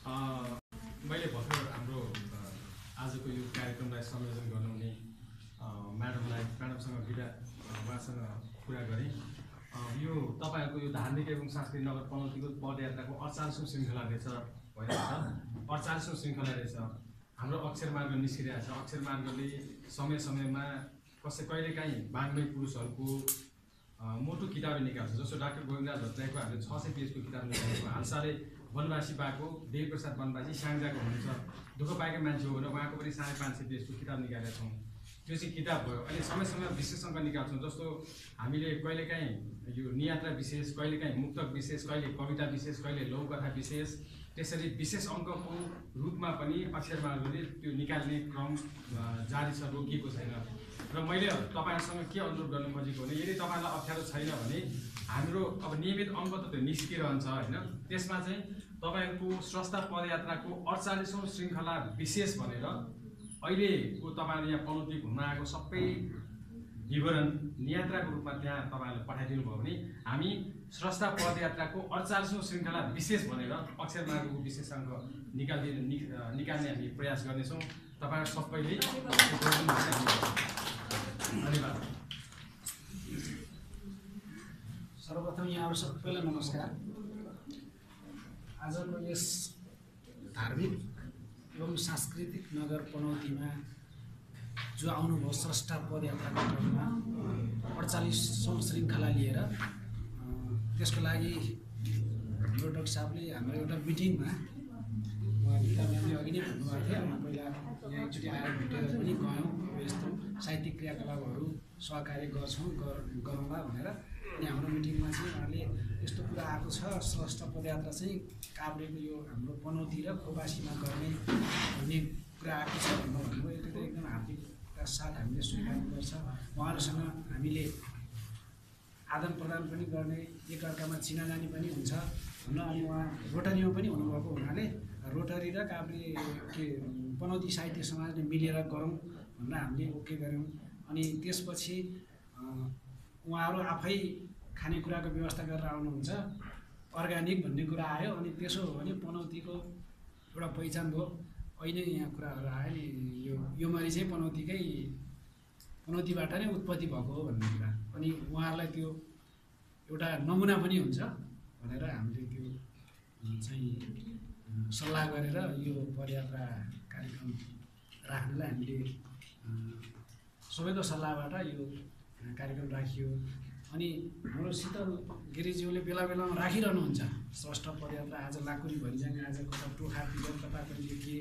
मैले भर्खर हाम्रो आजको यो कार्यक्रमलाई संयोजन गर्नुहुने म्याडमसँग उहाँसँग कुरा गरेँ। यो तपाईँहरूको यो धार्मिक एवं सांस्कृतिक नगर पनौतीको पदयात्राको 48औं श्रृङ्खला रहेछ, भइरहेछ 48औं श्रृङ्खला रहेछ। हाम्रो अक्षर मार्ग निस्किरहेछ। अक्षर मार्गले समय समयमा कहिलेकाहीँ बाङ्मै पुरुषहरूको मोटो किताबै निकाल्छ। जस्तो डाक्टर गोविन्दराज भट्टराईको हामीले 600 पेजको किताब निकालेको। हालसालै वनवासी बाको देवीप्रसाद वनवासी साङ्जाको हुनुहुन्छ, दुःख पाएका मान्छे हो भने उहाँको पनि 550 पेजको किताब निकालेका छौँ। त्यो चाहिँ किताब भयो। अहिले समय समयमा विशेष अङ्क निकाल्छौँ। जस्तो हामीले कहिलेकाहीँ यो नियात्रा विशेष, कहिलेकाहीँ मुक्तक विशेष, कहिले कविता विशेष, कहिले लौकथा विशेष, त्यसरी विशेष अङ्कको रूपमा पनि अक्षर मार्गले त्यो निकाल्ने क्रम जारी छ, रोकिएको छैन। र मैले तपाईँहरूसँग के अनुरोध गर्नु खोजेको भने, यदि तपाईँलाई अप्ठ्यारो छैन भने हाम्रो अब नियमित अङ्क त त्यो निस्किरहन्छ होइन, त्यसमा चाहिँ तपाईँहरूको स्रष्टा पदयात्राको 48औं श्रृङ्खला विशेष भनेर अहिलेको तपाईँहरू यहाँ पनौती घुम्न आएको सबै विवरण नियात्राको रूपमा त्यहाँ तपाईँहरूले पठाइदिनु भयो भने हामी स्रष्टा पदयात्राको 48औं श्रृङ्खला विशेष भनेर अक्षर मार्गको विशेष अङ्क निकाल्ने हामी प्रयास गर्नेछौँ। तपाईँहरू सबैले धन्यवाद।
सर्वप्रथम यहाँहरू सबैलाई नमस्कार। आजको यस धार्मिक एवं सांस्कृतिक नगर पनौतीमा जो आउनुभयो स्रष्टा पदयात्राको क्रममा 48औं श्रृङ्खला लिएर, त्यसको लागि हाम्रो डाक्टर साहबले हाम्रो एउटा मिटिङमा हामीले अघि नै भन्नुभएको थियो, पहिला यहाँ एकचोटि आएर भेटेर पनि गयौँ, यस्तो साहित्यिक क्रियाकलापहरू सहकार्य गरौँला भनेर। अनि हाम्रो मिटिङमा चाहिँ उहाँले यस्तो कुरा आएको छ, स्रष्टा पदयात्रा चाहिँ काभ्रेको यो हाम्रो पनौती र खोपासीमा गर्ने भन्ने कुरा आएको छ भन्नुभयो। यो त एकदम हार्दिकका साथ हामीले स्वीकार्नुपर्छ। उहाँहरूसँग हामीले आदान प्रदान पनि गर्ने, एकअर्कामा चिनाजानी पनि हुन्छ भन्न। अनि उहाँ रोटरीमा पनि हुनुभएको हुनाले रोटरी र काभ्रे के पनौती साहित्य समाजले मिलेर गरौँ भनेर हामीले ओके गऱ्यौँ। अनि त्यसपछि उहाँहरू आफै खानेकुराको व्यवस्था गरेर आउनुहुन्छ, अर्ग्यानिक भन्ने कुरा आयो। अनि त्यसो हो भने पनौतीको एउटा पहिचान भयो। अहिले यहाँ कुराहरू आयो नि, यो मरि चाहिँ पनौतीबाट नै उत्पत्ति भएको हो भन्ने कुरा, अनि उहाँहरूलाई त्यो एउटा नमुना पनि हुन्छ भनेर हामीले त्यो चाहिँ सल्लाह गरेर यो पदयात्रा कार्यक्रम राख्नलाई हामीले सबैको सल्लाहबाट यो कार्यक्रम राखियो। अनि हाम्रो शीतल गिरिज्यूले बेला बेलामा राखिरहनुहुन्छ स्रष्टा पदयात्रा। आज लाकुरी भरिजाङ, आज कता टोखातिर, कता कहिले के।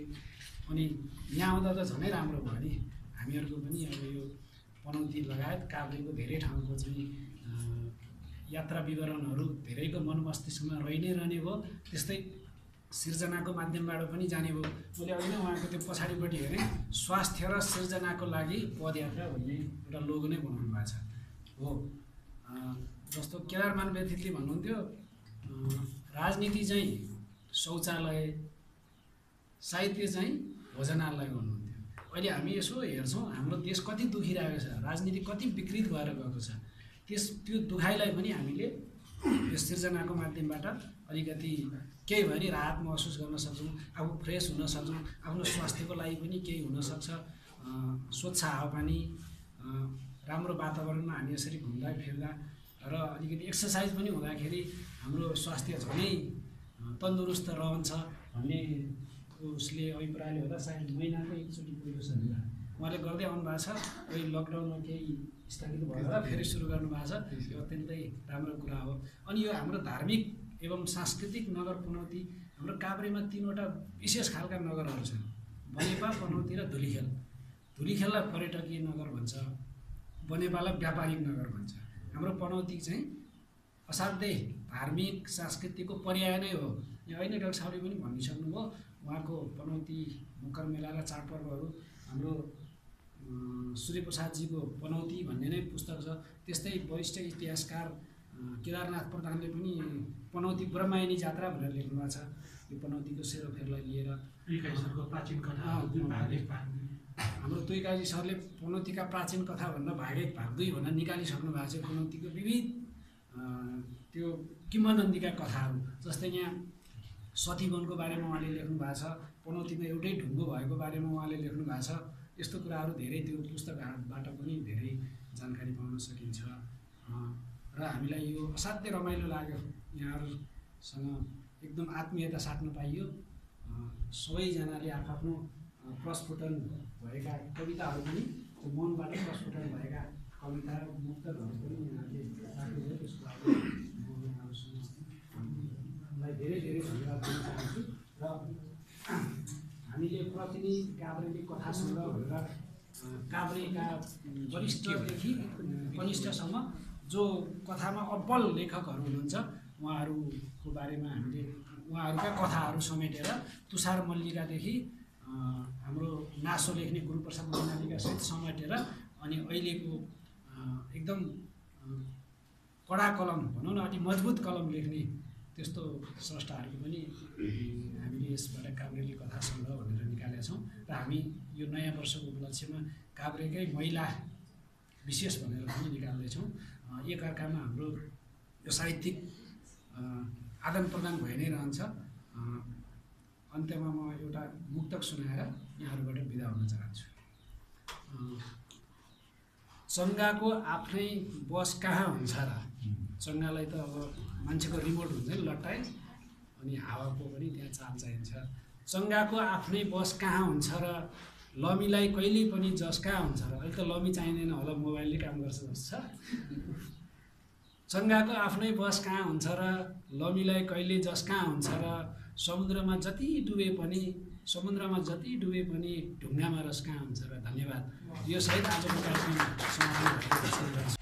अनि यहाँ आउँदा त झनै राम्रो भयो नि। हामीहरूको पनि अब यो पनौती लगायत काभ्रेको धेरै ठाउँको चाहिँ यात्रा विवरणहरू धेरैको मन मस्तिष्कमा रहि नै रहने भयो। त्यस्तै सिर्जनाको माध्यमबाट पनि जाने भयो। मैले अहिले नै उहाँको त्यो पछाडिपट्टि हेरेँ, स्वास्थ्य र सिर्जनाको लागि पदयात्रा भन्ने एउटा लोगो नै बनाउनु भएको छ हो। जस्तो केदारमान व्यथितले भन्नुहुन्थ्यो, राजनीति चाहिँ शौचालय, साहित्य चाहिँ भोजनालय भन्नुहुन्थ्यो। अहिले हामी यसो हेर्छौँ, हाम्रो देश कति दुखिरहेको छ, राजनीति कति विकृत भएर गएको छ। त्यो दुखाइलाई पनि हामीले यो सिर्जनाको माध्यमबाट अलिकति केही भयो भने राहत महसुस गर्न सक्छौँ, आफू फ्रेस हुन सक्छौँ, आफ्नो स्वास्थ्यको लागि पनि केही हुनसक्छ। स्वच्छ हावापानी, राम्रो वातावरणमा हामी यसरी घुम्दा फिर्दा र अलिकति एक्सर्साइज पनि हुँदाखेरि हाम्रो स्वास्थ्य झनै तन्दुरुस्त रहन्छ भन्ने उसले अभिप्रायले होला। सायद महिनाको एकचोटि पुगेको छ उहाँले गर्दै आउनु भएको छ। कोही लकडाउनमा केही स्थगित भएर फेरि सुरु गर्नुभएको छ। यो अत्यन्तै राम्रो कुरा हो। अनि यो हाम्रो धार्मिक एवं सांस्कृतिक नगर पनौती, हाम्रो काभ्रेमा 3वटा विशेष खालका नगरहरू छन्। बनेपा, पनौती र धुलीखेल। धुलीखेललाई पर्यटकीय नगर भन्छ, बनेपालाई व्यापारिक नगर भन्छ। हाम्रो पनौती चाहिँ असाध्यै धार्मिक सांस्कृतिकको पर्याय नै हो। यहाँ अहिले डाक्टर साहबले पनि भनिसक्नुभयो, उहाँको पनौती मकर मेला र चाडपर्वहरू हाम्रो सूर्यप्रसादजीको पनौती भन्ने नै पुस्तक छ। त्यस्तै वरिष्ठ इतिहासकार केदारनाथ प्रधानले पनि पनौती ब्रह्मायणी जात्रा भनेर लेख्नु भएको छ। यो पनौतीको सेरोफेरलाई लिएर
प्राचीन कथा
हाम्रो तुइकाजी सरले पनौतीका प्राचीन कथा भन्दा भाग 1 भाग 2 भनेर निकालिसक्नु भएको छ। पनौतीको विविध त्यो किम्वदन्तीका कथाहरू, जस्तै यहाँ सतीवनको बारेमा उहाँले लेख्नु भएको छ, पनौतीमा एउटै ढुङ्गो भएको बारेमा उहाँले लेख्नु भएको छ। यस्तो कुराहरू धेरै त्यो पुस्तकबाट पनि धेरै जानकारी पाउन सकिन्छ र हामीलाई यो असाध्यै रमाइलो लाग्यो। यहाँहरूसँग एकदम आत्मीयता साट्न पाइयो। सबैजनाले आफ्नो प्रस्फुटन भएका कविताहरू पनि मनबाट प्रस्फुटन भएका कविता र मुक्तकहरू पनि यहाँले राख्नुभयो। त्यसको लागि यहाँहरूलाई धेरै धेरै धन्यवाद दिन चाहन्छु। र हामीले प्रतिनिधि काभ्रेले कथा सङ्ग्रह भनेर काभ्रेका वरिष्ठदेखि कनिष्ठसम्म जो कथामा अब्बल लेखकहरू हुनुहुन्छ उहाँहरूको बारेमा हामीले उहाँहरूका कथाहरू समेटेर तुषार मल्लिकादेखि हाम्रो नासो लेख्ने गुरुप्रसाद मैनालीका सहित समेटेर अनि अहिलेको एकदम कडा कलम भनौँ न, अति मजबुत कलम लेख्ने त्यस्तो स्रष्टाहरूको पनि हामीले यसबाट काभ्रेले कथा सङ्ग्रह भनेर निकालेका छौँ। र हामी यो नयाँ वर्षको उपलक्ष्यमा काभ्रेकै महिला विशेष भनेर पनि निकाल्दैछौँ। एकअर्कामा हाम्रो यो साहित्यिक आदान प्रदान भइ नै रहन्छ। अन्त्यमा म एउटा मुक्तक सुनाएर यहाँहरूबाट बिदा हुन चाहन्छु। चङ्गाको आफ्नै बस कहाँ हुन्छ र? चङ्गालाई त अब मान्छेको रिमोट हुन्छ नि लट्टाइ, अनि हावाको पनि त्यहाँ चाल चाहिन्छ। चङ्गाको आफ्नै बस कहाँ हुन्छ र? लमीलाई कहिल्यै पनि जस कहाँ हुन्छ र? अहिले त लमी चाहिँदैन होला, मोबाइलले काम गर्छ जस्तो छ। चङ्गाको आफ्नै बस कहाँ हुन्छ र? लमीलाई कहिले जस कहाँ हुन्छ र? समुद्रमा जति डुबे पनि ढुङ्गामा रस कहाँ हुन्छ र? धन्यवाद। यो सहित आजको कार्यक्रम समापन भएको छ।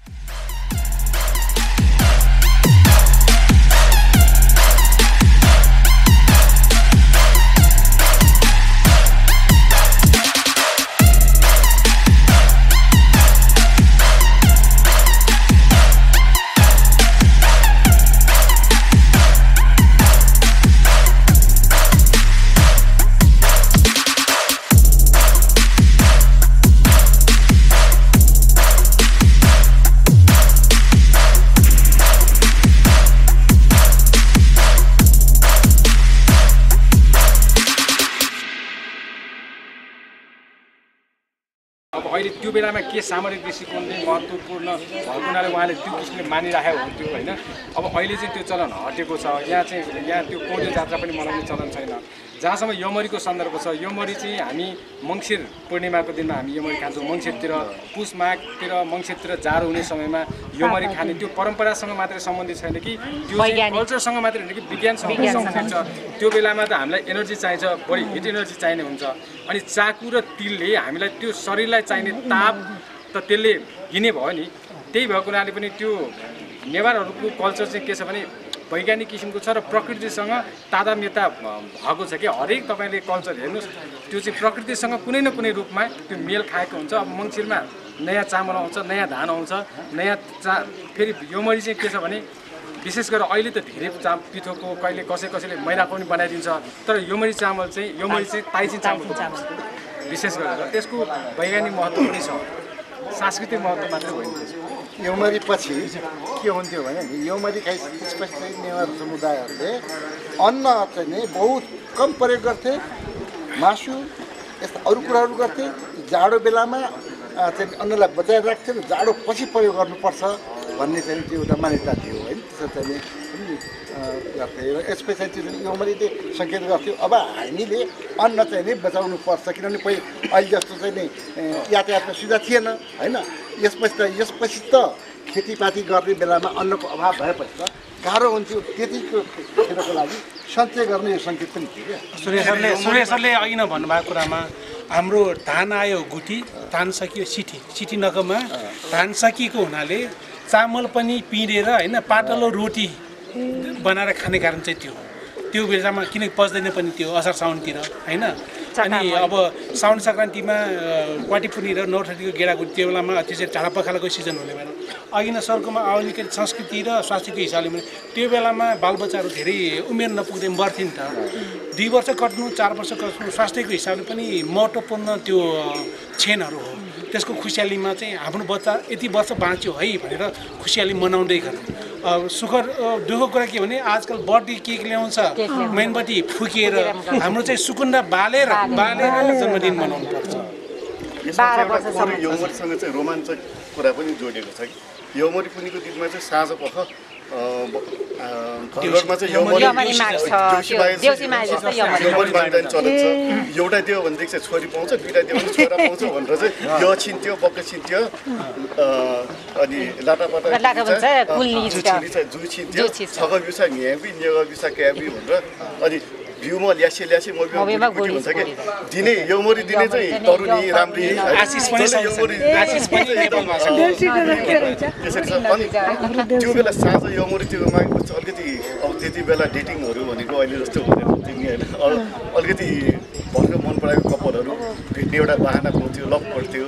अहिले त्यो बेलामा के सामरिक दृष्टिकोण चाहिँ महत्त्वपूर्ण भएको हुनाले उहाँले त्यो किसिमले मानिराखेको हुन्थ्यो होइन। अब अहिले चाहिँ त्यो चलन हटेको छ। यहाँ त्यो कोडे जात्रा पनि मनाउने चलन छैन। जहाँसम्म यमरीको सन्दर्भ छ, यमरी चाहिँ हामी मङ्सिर पूर्णिमाको दिनमा हामी यमरी खान्छौँ। मङ्सिरतिर, पुष माघतिर, मङ्सिरतिर जाडो हुने समयमा यमरी खाने त्यो परम्परासँग मात्रै सम्बन्धित छैन कि त्यो कल्चरसँग मात्रै होइन कि विज्ञानसँग सम्बन्धित छ। त्यो बेलामा त हामीलाई एनर्जी चाहिन्छ, बढी हिट एनर्जी चाहिने हुन्छ। अनि चाकु र तिलले हामीलाई त्यो शरीरलाई चाहिने ताप त त्यसले दिने भयो नि। त्यही भएको हुनाले पनि त्यो नेवारहरूको कल्चर चाहिँ के छ भने वैज्ञानिक किसिमको छ र प्रकृतिसँग तादात्म्यता भएको छ कि हरेक तपाईँले कल्चर हेर्नुहोस् त्यो चाहिँ प्रकृतिसँग कुनै न कुनै रूपमा त्यो मेल खाएको हुन्छ। अब मङ्सिरमा नयाँ चामल आउँछ, नयाँ धान आउँछ, नयाँ फेरि यमरी चाहिँ के छ भने विशेष गरेर अहिले त धेरै पिठोको कहिले कसैले मैदाको पनि बनाइदिन्छ, तर यमरी चाहिँ ताइचिन चामल विशेष गरेर त्यसको वैज्ञानिक महत्त्व पनि छ, सांस्कृतिक महत्त्व मात्रै होइन।
यमरी पछि के हुन्थ्यो भने यमरी खाइसकेपछि चाहिँ नेवार समुदायहरूले अन्न चाहिँ नै बहुत कम प्रयोग गर्थे, मासु यस्ता अरू कुराहरू गर्थे। जाडो बेलामा चाहिँ अन्नलाई बचाएर राख्थे र जाडो पछि प्रयोग गर्नुपर्छ भन्ने चाहिँ त्यो एउटा मान्यता थियो होइन। त्यसो चाहिँ गर्थे र यसपछि चाहिँ यमरीले सङ्केत गर्थ्यो अब हामीले अन्न चाहिँ नै बचाउनु पर्छ, किनभने अहिले जस्तो चाहिँ नि यातायातमा सुविधा थिएन होइन। यसपछि त खेतीपाती गर्ने बेलामा अन्नको अभाव भएपछि त गाह्रो हुन्थ्यो। त्यतिको क्षेत्रको लागि सञ्चय गर्ने सङ्केत पनि थियो क्या।
सुरेश सरले अघि नै भन्नुभएको कुरामा हाम्रो धान आयो गुटी, धान सकियो सिटी नगमा धान सकिएको हुनाले चामल पनि पिँडेर होइन पातलो रोटी बनाएर खाने कारण चाहिँ त्यो बेलामा किनकि पच्दैन पनि त्यो असार साउनतिर होइन। अनि अब साउन सङ्क्रान्तिमा क्वाटिपुनी र नौठटीको गेडागुडी त्यो बेलामा त्यसरी झाडा पखालाको सिजन हुने बेला अघि नै सरकोमा आउने के संस्कृति र स्वास्थ्यको हिसाबले पनि त्यो बेलामा बालबच्चाहरू धेरै उमेर नपुग्दै मर्थे नि त। 2 वर्ष कट्नु 4 वर्ष कट्नु स्वास्थ्यको हिसाबले पनि महत्त्वपूर्ण त्यो क्षणहरू हो। त्यसको खुसियालीमा चाहिँ हाम्रो बच्चा यति वर्ष बाँच्यो है भनेर खुसियाली मनाउँदै गर्नु। सुख दुःखको कुरा के भने आजकल बर्थडे केक ल्याउँछ, मेनबत्ती फुकेर हाम्रो चाहिँ सुकुन्डा बालेर जन्मदिन मनाउनु पर्छ।
यसमा यौमरीसँग चाहिँ रोमाञ्चक कुरा पनि जोडिएको छ कि यौमरी पुनिको दिनमा चाहिँ साँझ पख घरमा चाहिँ यौमरी माग्दैन चलन छ। एउटा दियो भनेदेखि चाहिँ छोरी पाउँछ, 2टा दियो भने छोरा पाउँछ भनेर चाहिँ यो छिन्थ्यो बक्क छिन्थ्यो अनि लाटापाटा जु छिन्थ्यो छग बिउसा घ्याबी नेग बिउसा क्याबी भनेर अनि भ्यूमा ल्यासे मोबीमा गुटी भन्छ कि दिने यौमरी दिने चाहिँ तरुनी राम्री
आशिष पनि नेपाल भाषा
त्यसरी छ। अनि त्यो बेला साँझ यौमरी त्यो मागेपछि अलिकति अब त्यति बेला डेटिङहरू भनेको अहिले जस्तो हुँदैन होइन। अलिकति भर्खर मन पराएको कपालहरू भेट्ने एउटा बाहना पाउँथ्यो, लभ पर्थ्यो।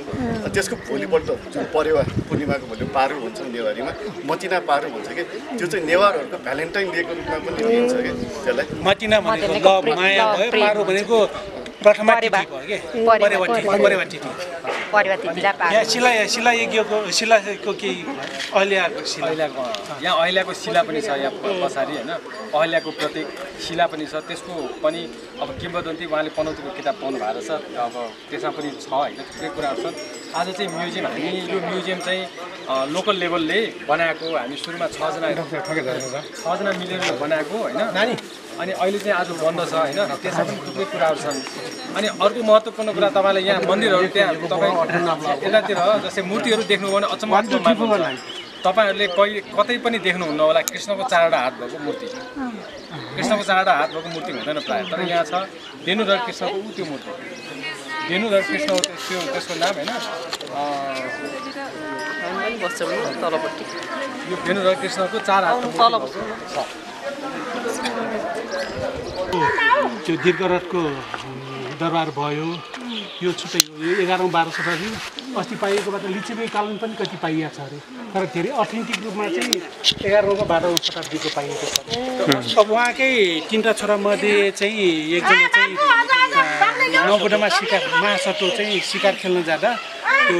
त्यसको भोलिपल्ट जुन परेवा पूर्णिमाको भोलि पारो हुन्छ नेवारीमा मतिना पारो भन्छ कि त्यो चाहिँ नेवारहरूको भ्यालेन्टाइन डेको रूपमा पनि लिइन्छ कि त्यसलाई
मतिना भनेको लभ माया भयो, पारो भनेको प्रथमा तिथि भयो के परेवा तिथि। शिलाको केही अहिल्याको
यहाँ अहिल्याको शिला पनि छ यहाँ पछाडि होइन। अहिल्याको प्रतीक शिला पनि छ। त्यसको पनि अब किम्बदन्ती उहाँले पनौतीको किताब पाउनु भएको छ। अब त्यसमा पनि छ होइन थुप्रै कुराहरू छन्। आज चाहिँ म्युजियम हामी यो म्युजियम चाहिँ लोकल लेभलले बनाएको हामी सुरुमा 6 जना मिलेर बनाएको होइन। अनि अहिले चाहिँ आज बन्द छ होइन। त्यसमा पनि थुप्रै कुराहरू छन्। अनि अर्को महत्त्वपूर्ण कुरा तपाईँले यहाँ मन्दिरहरू त्यहाँ तपाईँ यतातिर जस्तै मूर्तिहरू देख्नुभयो भने अचम्म तपाईँहरूले कतै पनि देख्नुहुन्न होला कृष्णको 4वटा हात भएको मूर्ति। कृष्णको 4वटा हात भएको मूर्ति हुँदैन प्रायः, तर यहाँ छ धेनुधर कृष्णको त्यो मूर्ति। धेनुधर कृष्ण हो त्यसको नाम होइन। यो धेनुधर कृष्णको 4 हात छ।
त्यो दीर्घरथको दरबार भयो, यो छुट्टै हो। यो 11औं 12औं शताब्दी अस्ति पाइएकोबाट लिच्छवी कालीन पनि कति पाइएको छ अरे, तर धेरै अथेन्टिक रूपमा चाहिँ 11औं र 12औं शताब्दीको पाइएको छ। अब उहाँकै 3टा छोरामध्ये चाहिँ एकजना चाहिँ नौगोडामा महासत्व चाहिँ शिकार खेल्न जाँदा त्यो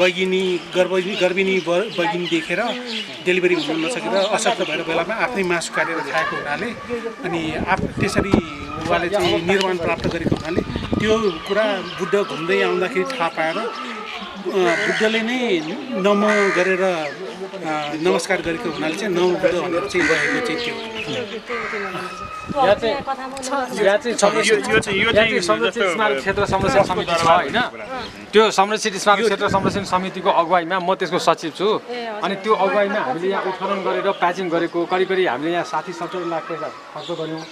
गर्भिणी बगिनी देखेर डेलिभरी हुन नसकेर असफल भएर बेलामा आफ्नै मासु काटेर खाएको हुनाले अनि त्यसरी उहाँले चाहिँ निर्वाण प्राप्त गरेको हुनाले त्यो कुरा बुद्ध घुम्दै आउँदाखेरि थाहा पाएर बुद्धले नै नमो गरेर नमस्कार गरेको हुनाले चाहिँ नमो बुद्ध भनेर चाहिँ रहेको चाहिँ त्यो
संरक्षित स्मारक क्षेत्र संरक्षण समिति छ होइन। त्यो संरक्षित स्मारक क्षेत्र संरक्षण समितिको अगुवाईमा म त्यसको सचिव छु। अनि त्यो अगुवाईमा हामीले यहाँ उत्खनन गरेर प्याचिङ गरेको करिब हामीले यहाँ 60-70 लाख पैसा खर्च गऱ्यौँ।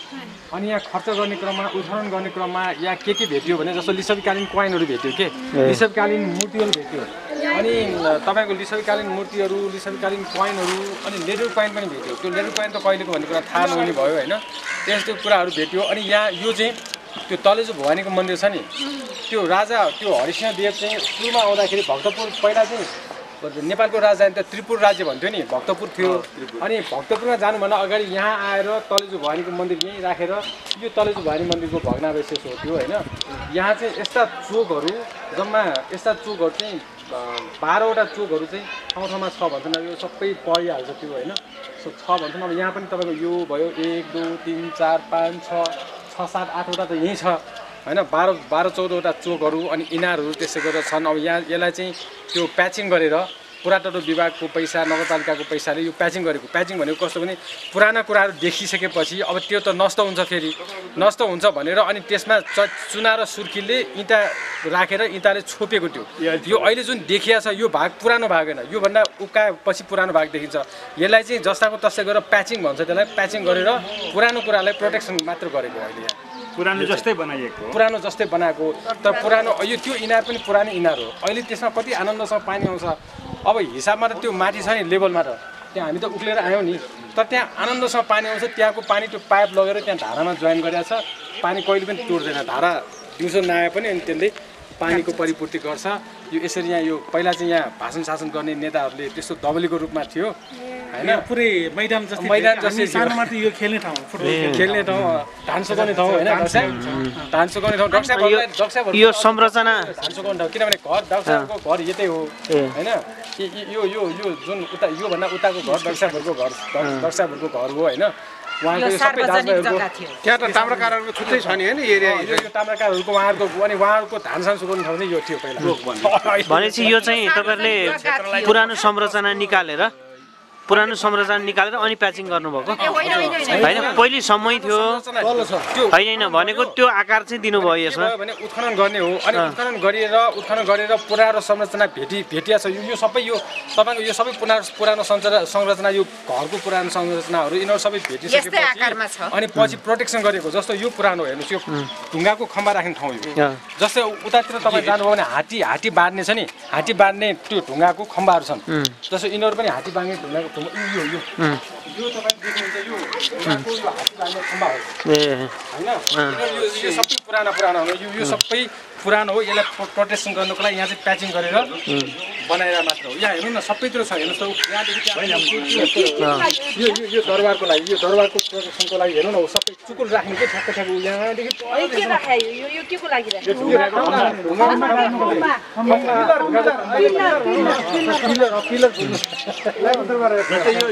अनि यहाँ खर्च गर्ने क्रममा उत्खनन गर्ने क्रममा यहाँ के भेट्यो भने जस्तो लिच्छवीकालीन कोइनहरू भेट्यो के लिच्छवीकालीन मूर्तिहरू भेट्यो। अनि तपाईँको लिच्छवीकालीन मूर्तिहरू लिच्छवीकालीन कोइनहरू अनि लेडर कोइन पनि भेट्यो। त्यो लेडर कोइन त कहिलेको भन्ने कुरा थाहा नहुने भयो होइन। त्यस्तो कुराहरू भेट्यो। अनि यहाँ यो चाहिँ त्यो तलेजु भवानीको मन्दिर छ नि त्यो राजा त्यो हरिसिंहदेव चाहिँ सुरुमा आउँदाखेरि भक्तपुर पहिला चाहिँ नेपालको राजधानी त त्रिपुर राज्य भन्थ्यो नि भक्तपुर थियो। अनि भक्तपुरमा जानुभन्दा अगाडि यहाँ आएर तलेजु भवानीको मन्दिर यहीँ राखेर यो तलेजु भवानी मन्दिरको भग्नावशेष हो त्यो होइन। यहाँ चाहिँ यस्ता चोकहरू जम्मा यस्ता चोकहरू चाहिँ 12वटा चोकहरू चाहिँ ठाउँ ठाउँमा छ भन्छन्। यो सबै परिहाल्छ त्यो होइन। सो छ भन्छन्। अब यहाँ पनि तपाईँको यो भयो 1 2 3 4 5 6 7 8वटा त यहीँ छ होइन। 12-14वटा चोकहरू अनि इनारहरू त्यसै गरेर छन्। अब यहाँ यसलाई चाहिँ त्यो प्याचिङ गरेर पुरातत्व विभागको पैसा नगरपालिकाको पैसाले यो प्याचिङ गरेको। प्याचिङ भनेको कस्तो भने पुराना कुराहरू देखिसकेपछि अब त्यो त नष्ट हुन्छ, फेरि नष्ट हुन्छ भनेर अनि त्यसमा चुना र सुर्खीले इँटा राखेर इँटाले छोपेको त्यो। यो अहिले जुन देखिया छ यो भाग पुरानो भाग होइन, योभन्दा उकाएपछि पुरानो भाग देखिन्छ। यसलाई चाहिँ जस्ताको तस्तै गरेर प्याचिङ भन्छ, त्यसलाई प्याचिङ गरेर पुरानो कुरालाई प्रोटेक्सन मात्र गरेको अहिले यहाँ।
पुरानो जस्तै बनाइएको,
पुरानो जस्तै बनाएको, तर पुरानो यो त्यो इनार पनि पुरानो इनार हो। अहिले त्यसमा कति आनन्दसँग पानी आउँछ। अब हिसाबमा त त्यो माथि छ नि लेभलमा त त्यहाँ हामी त उक्लेर आयौँ नि, तर त्यहाँ आनन्दसँग पानी आउँछ। त्यहाँको पानी त्यो पाइप लगेर त्यहाँ धारामा जोइन गरेको छ, पानी कहिले पनि तुर्दैन। धारा दिउँसो नआए पनि अनि त्यसले पानीको परिपूर्ति गर्छ। यो यसरी यहाँ यो पहिला चाहिँ यहाँ भाषण शासन गर्ने नेताहरूले त्यस्तो दबलीको रूपमा थियो हैन,
पुरै मैदान जस्तै सानोमा त यो खेल्ने ठाउँ,
खेल्ने ठाउँ, धान सुकाउने ठाउँ हैन, धान सुकाउने ठाउँ। डक्साबहरु
यो संरचना
धान सुकाउने ठाउँ, किनभने घर डक्साबहरुको घर यतै हो हैन। यो यो यो जुन उता यो भन्दा उताको घर डक्साबहरुको घर हो हैन। उहाँको यो सबै दाजुभाइहरुको
त्यहाँ त ताम्राकारहरूको छुट्टै छ नि हैन एरिया।
यो ताम्राकारहरूको उहाँहरुको अनि उहाँहरुको धान सान सुकाउने ठाउँ चाहिँ यो थियो पहिला।
भनेपछि यो चाहिँ तपाईहरुले पुरानो संरचना निकालेर अनि प्याचिङ गर्नुभएको होइन? पहिले समय थियो होइन, भनेको त्यो आकार चाहिँ दिनुभयो यसमा
भने उत्खनन गर्ने हो। अनि उत्खनन गरेर पुरानो संरचना भेटिया छ। यो सबै यो तपाईको यो सबै पुरानो संरचना, यो घरको पुरानो संरचनाहरू यिनीहरू सबै भेटिसकेपछि अनि पछि प्रोटेक्सन गरेको। जस्तो यो पुरानो हेर्नुहोस्, यो ढुङ्गाको खम्बा राख्ने ठाउँ यो। जस्तै उतातिर तपाईँ जानुभयो भने हात्ती बाँध्ने छ नि, हात्ती बाँध्ने त्यो ढुङ्गाको खम्बाहरू छन्। जस्तो यिनीहरू पनि हात्ती बाँध्ने ढुङ्गाको यो तपाईँ देख्नुहुन्छ यो हात्ती बाँध्ने खम्बा हो हैन। यो सबै पुरानो हो, यो सबै पुरानो हो। यसलाई प्रोटेक्सन गर्नको लागि यहाँ चाहिँ प्याचिङ गरेर बनाएर मात्र हो। यहाँ हेर्नु न सबैतिर छ, हेर्नुहोस् त यहाँदेखि यो दरबारको लागि, यो दरबारको प्रोटेक्सनको लागि हेर्नु न सबै चुकुल राख्ने के ठ्याक्क ठ्याक्क यहाँदेखि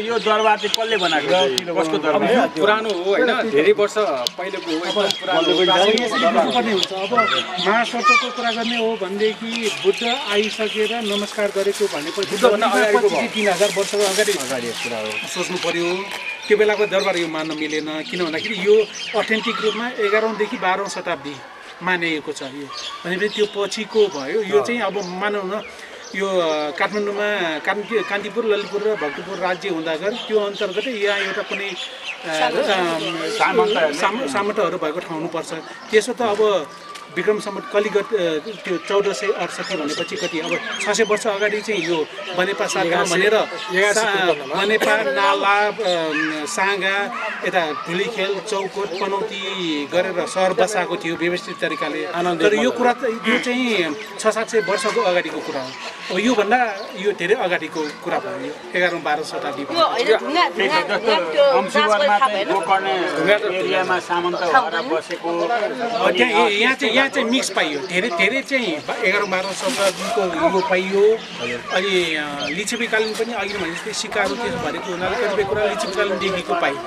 यो दरबार चाहिँ कसले बनाएको? कसको दरबार?
पुरानो हो हैन, धेरै वर्ष पहिलेको हो, एकदम पुरानो। अब महासत्वको कुरा गर्ने हो भनेदेखि बुद्ध आइसकेर नमस्कार गरेको भनेपछि 3000 वर्षको अगाडि कुरा हो। सोच्नु पर्यो त्यो बेलाको दरबार यो मान्न मिलेन, किन भन्दाखेरि यो अथेन्टिक रूपमा 11औं देखि 12औं शताब्दी मानिएको छ। यो भनेपछि त्यो पछिको भयो। यो चाहिँ अब मानौँ न यो काठमाडौँमा कान्तिपुर, ललितपुर र भक्तपुर राज्य हुँदाखेरि त्यो अन्तर्गतै यहाँ एउटा कुनै सामन्तहरू भएको ठाउँ हुनुपर्छ। त्यसो त अब विक्रम सम्वत कलिगत त्यो 1468 भनेपछि कति अब 600 वर्ष अगाडि चाहिँ यो बनेपा सागा भनेर बनेपा नाला साँगा यता धुलीखेल चौकोट पनौती गरेर सहर बसाएको थियो व्यवस्थित तरिकाले। तर यो कुरा यो चाहिँ 600-700 वर्षको अगाडिको कुरा हो। अब योभन्दा यो धेरै अगाडिको कुरा भयो, 11औं-12औं शताब्दी। यहाँ चाहिँ मिक्स पाइयो, धेरै चाहिँ 11औं-12औं शताब्दीको यो पाइयो। अनि लिच्छवीकालीन पनि अघि भने जस्तै सिक्काहरू त्यसो भरेको हुनाले कतिपय कुरा लिच्छवीकालीनदेखिको पाइयो।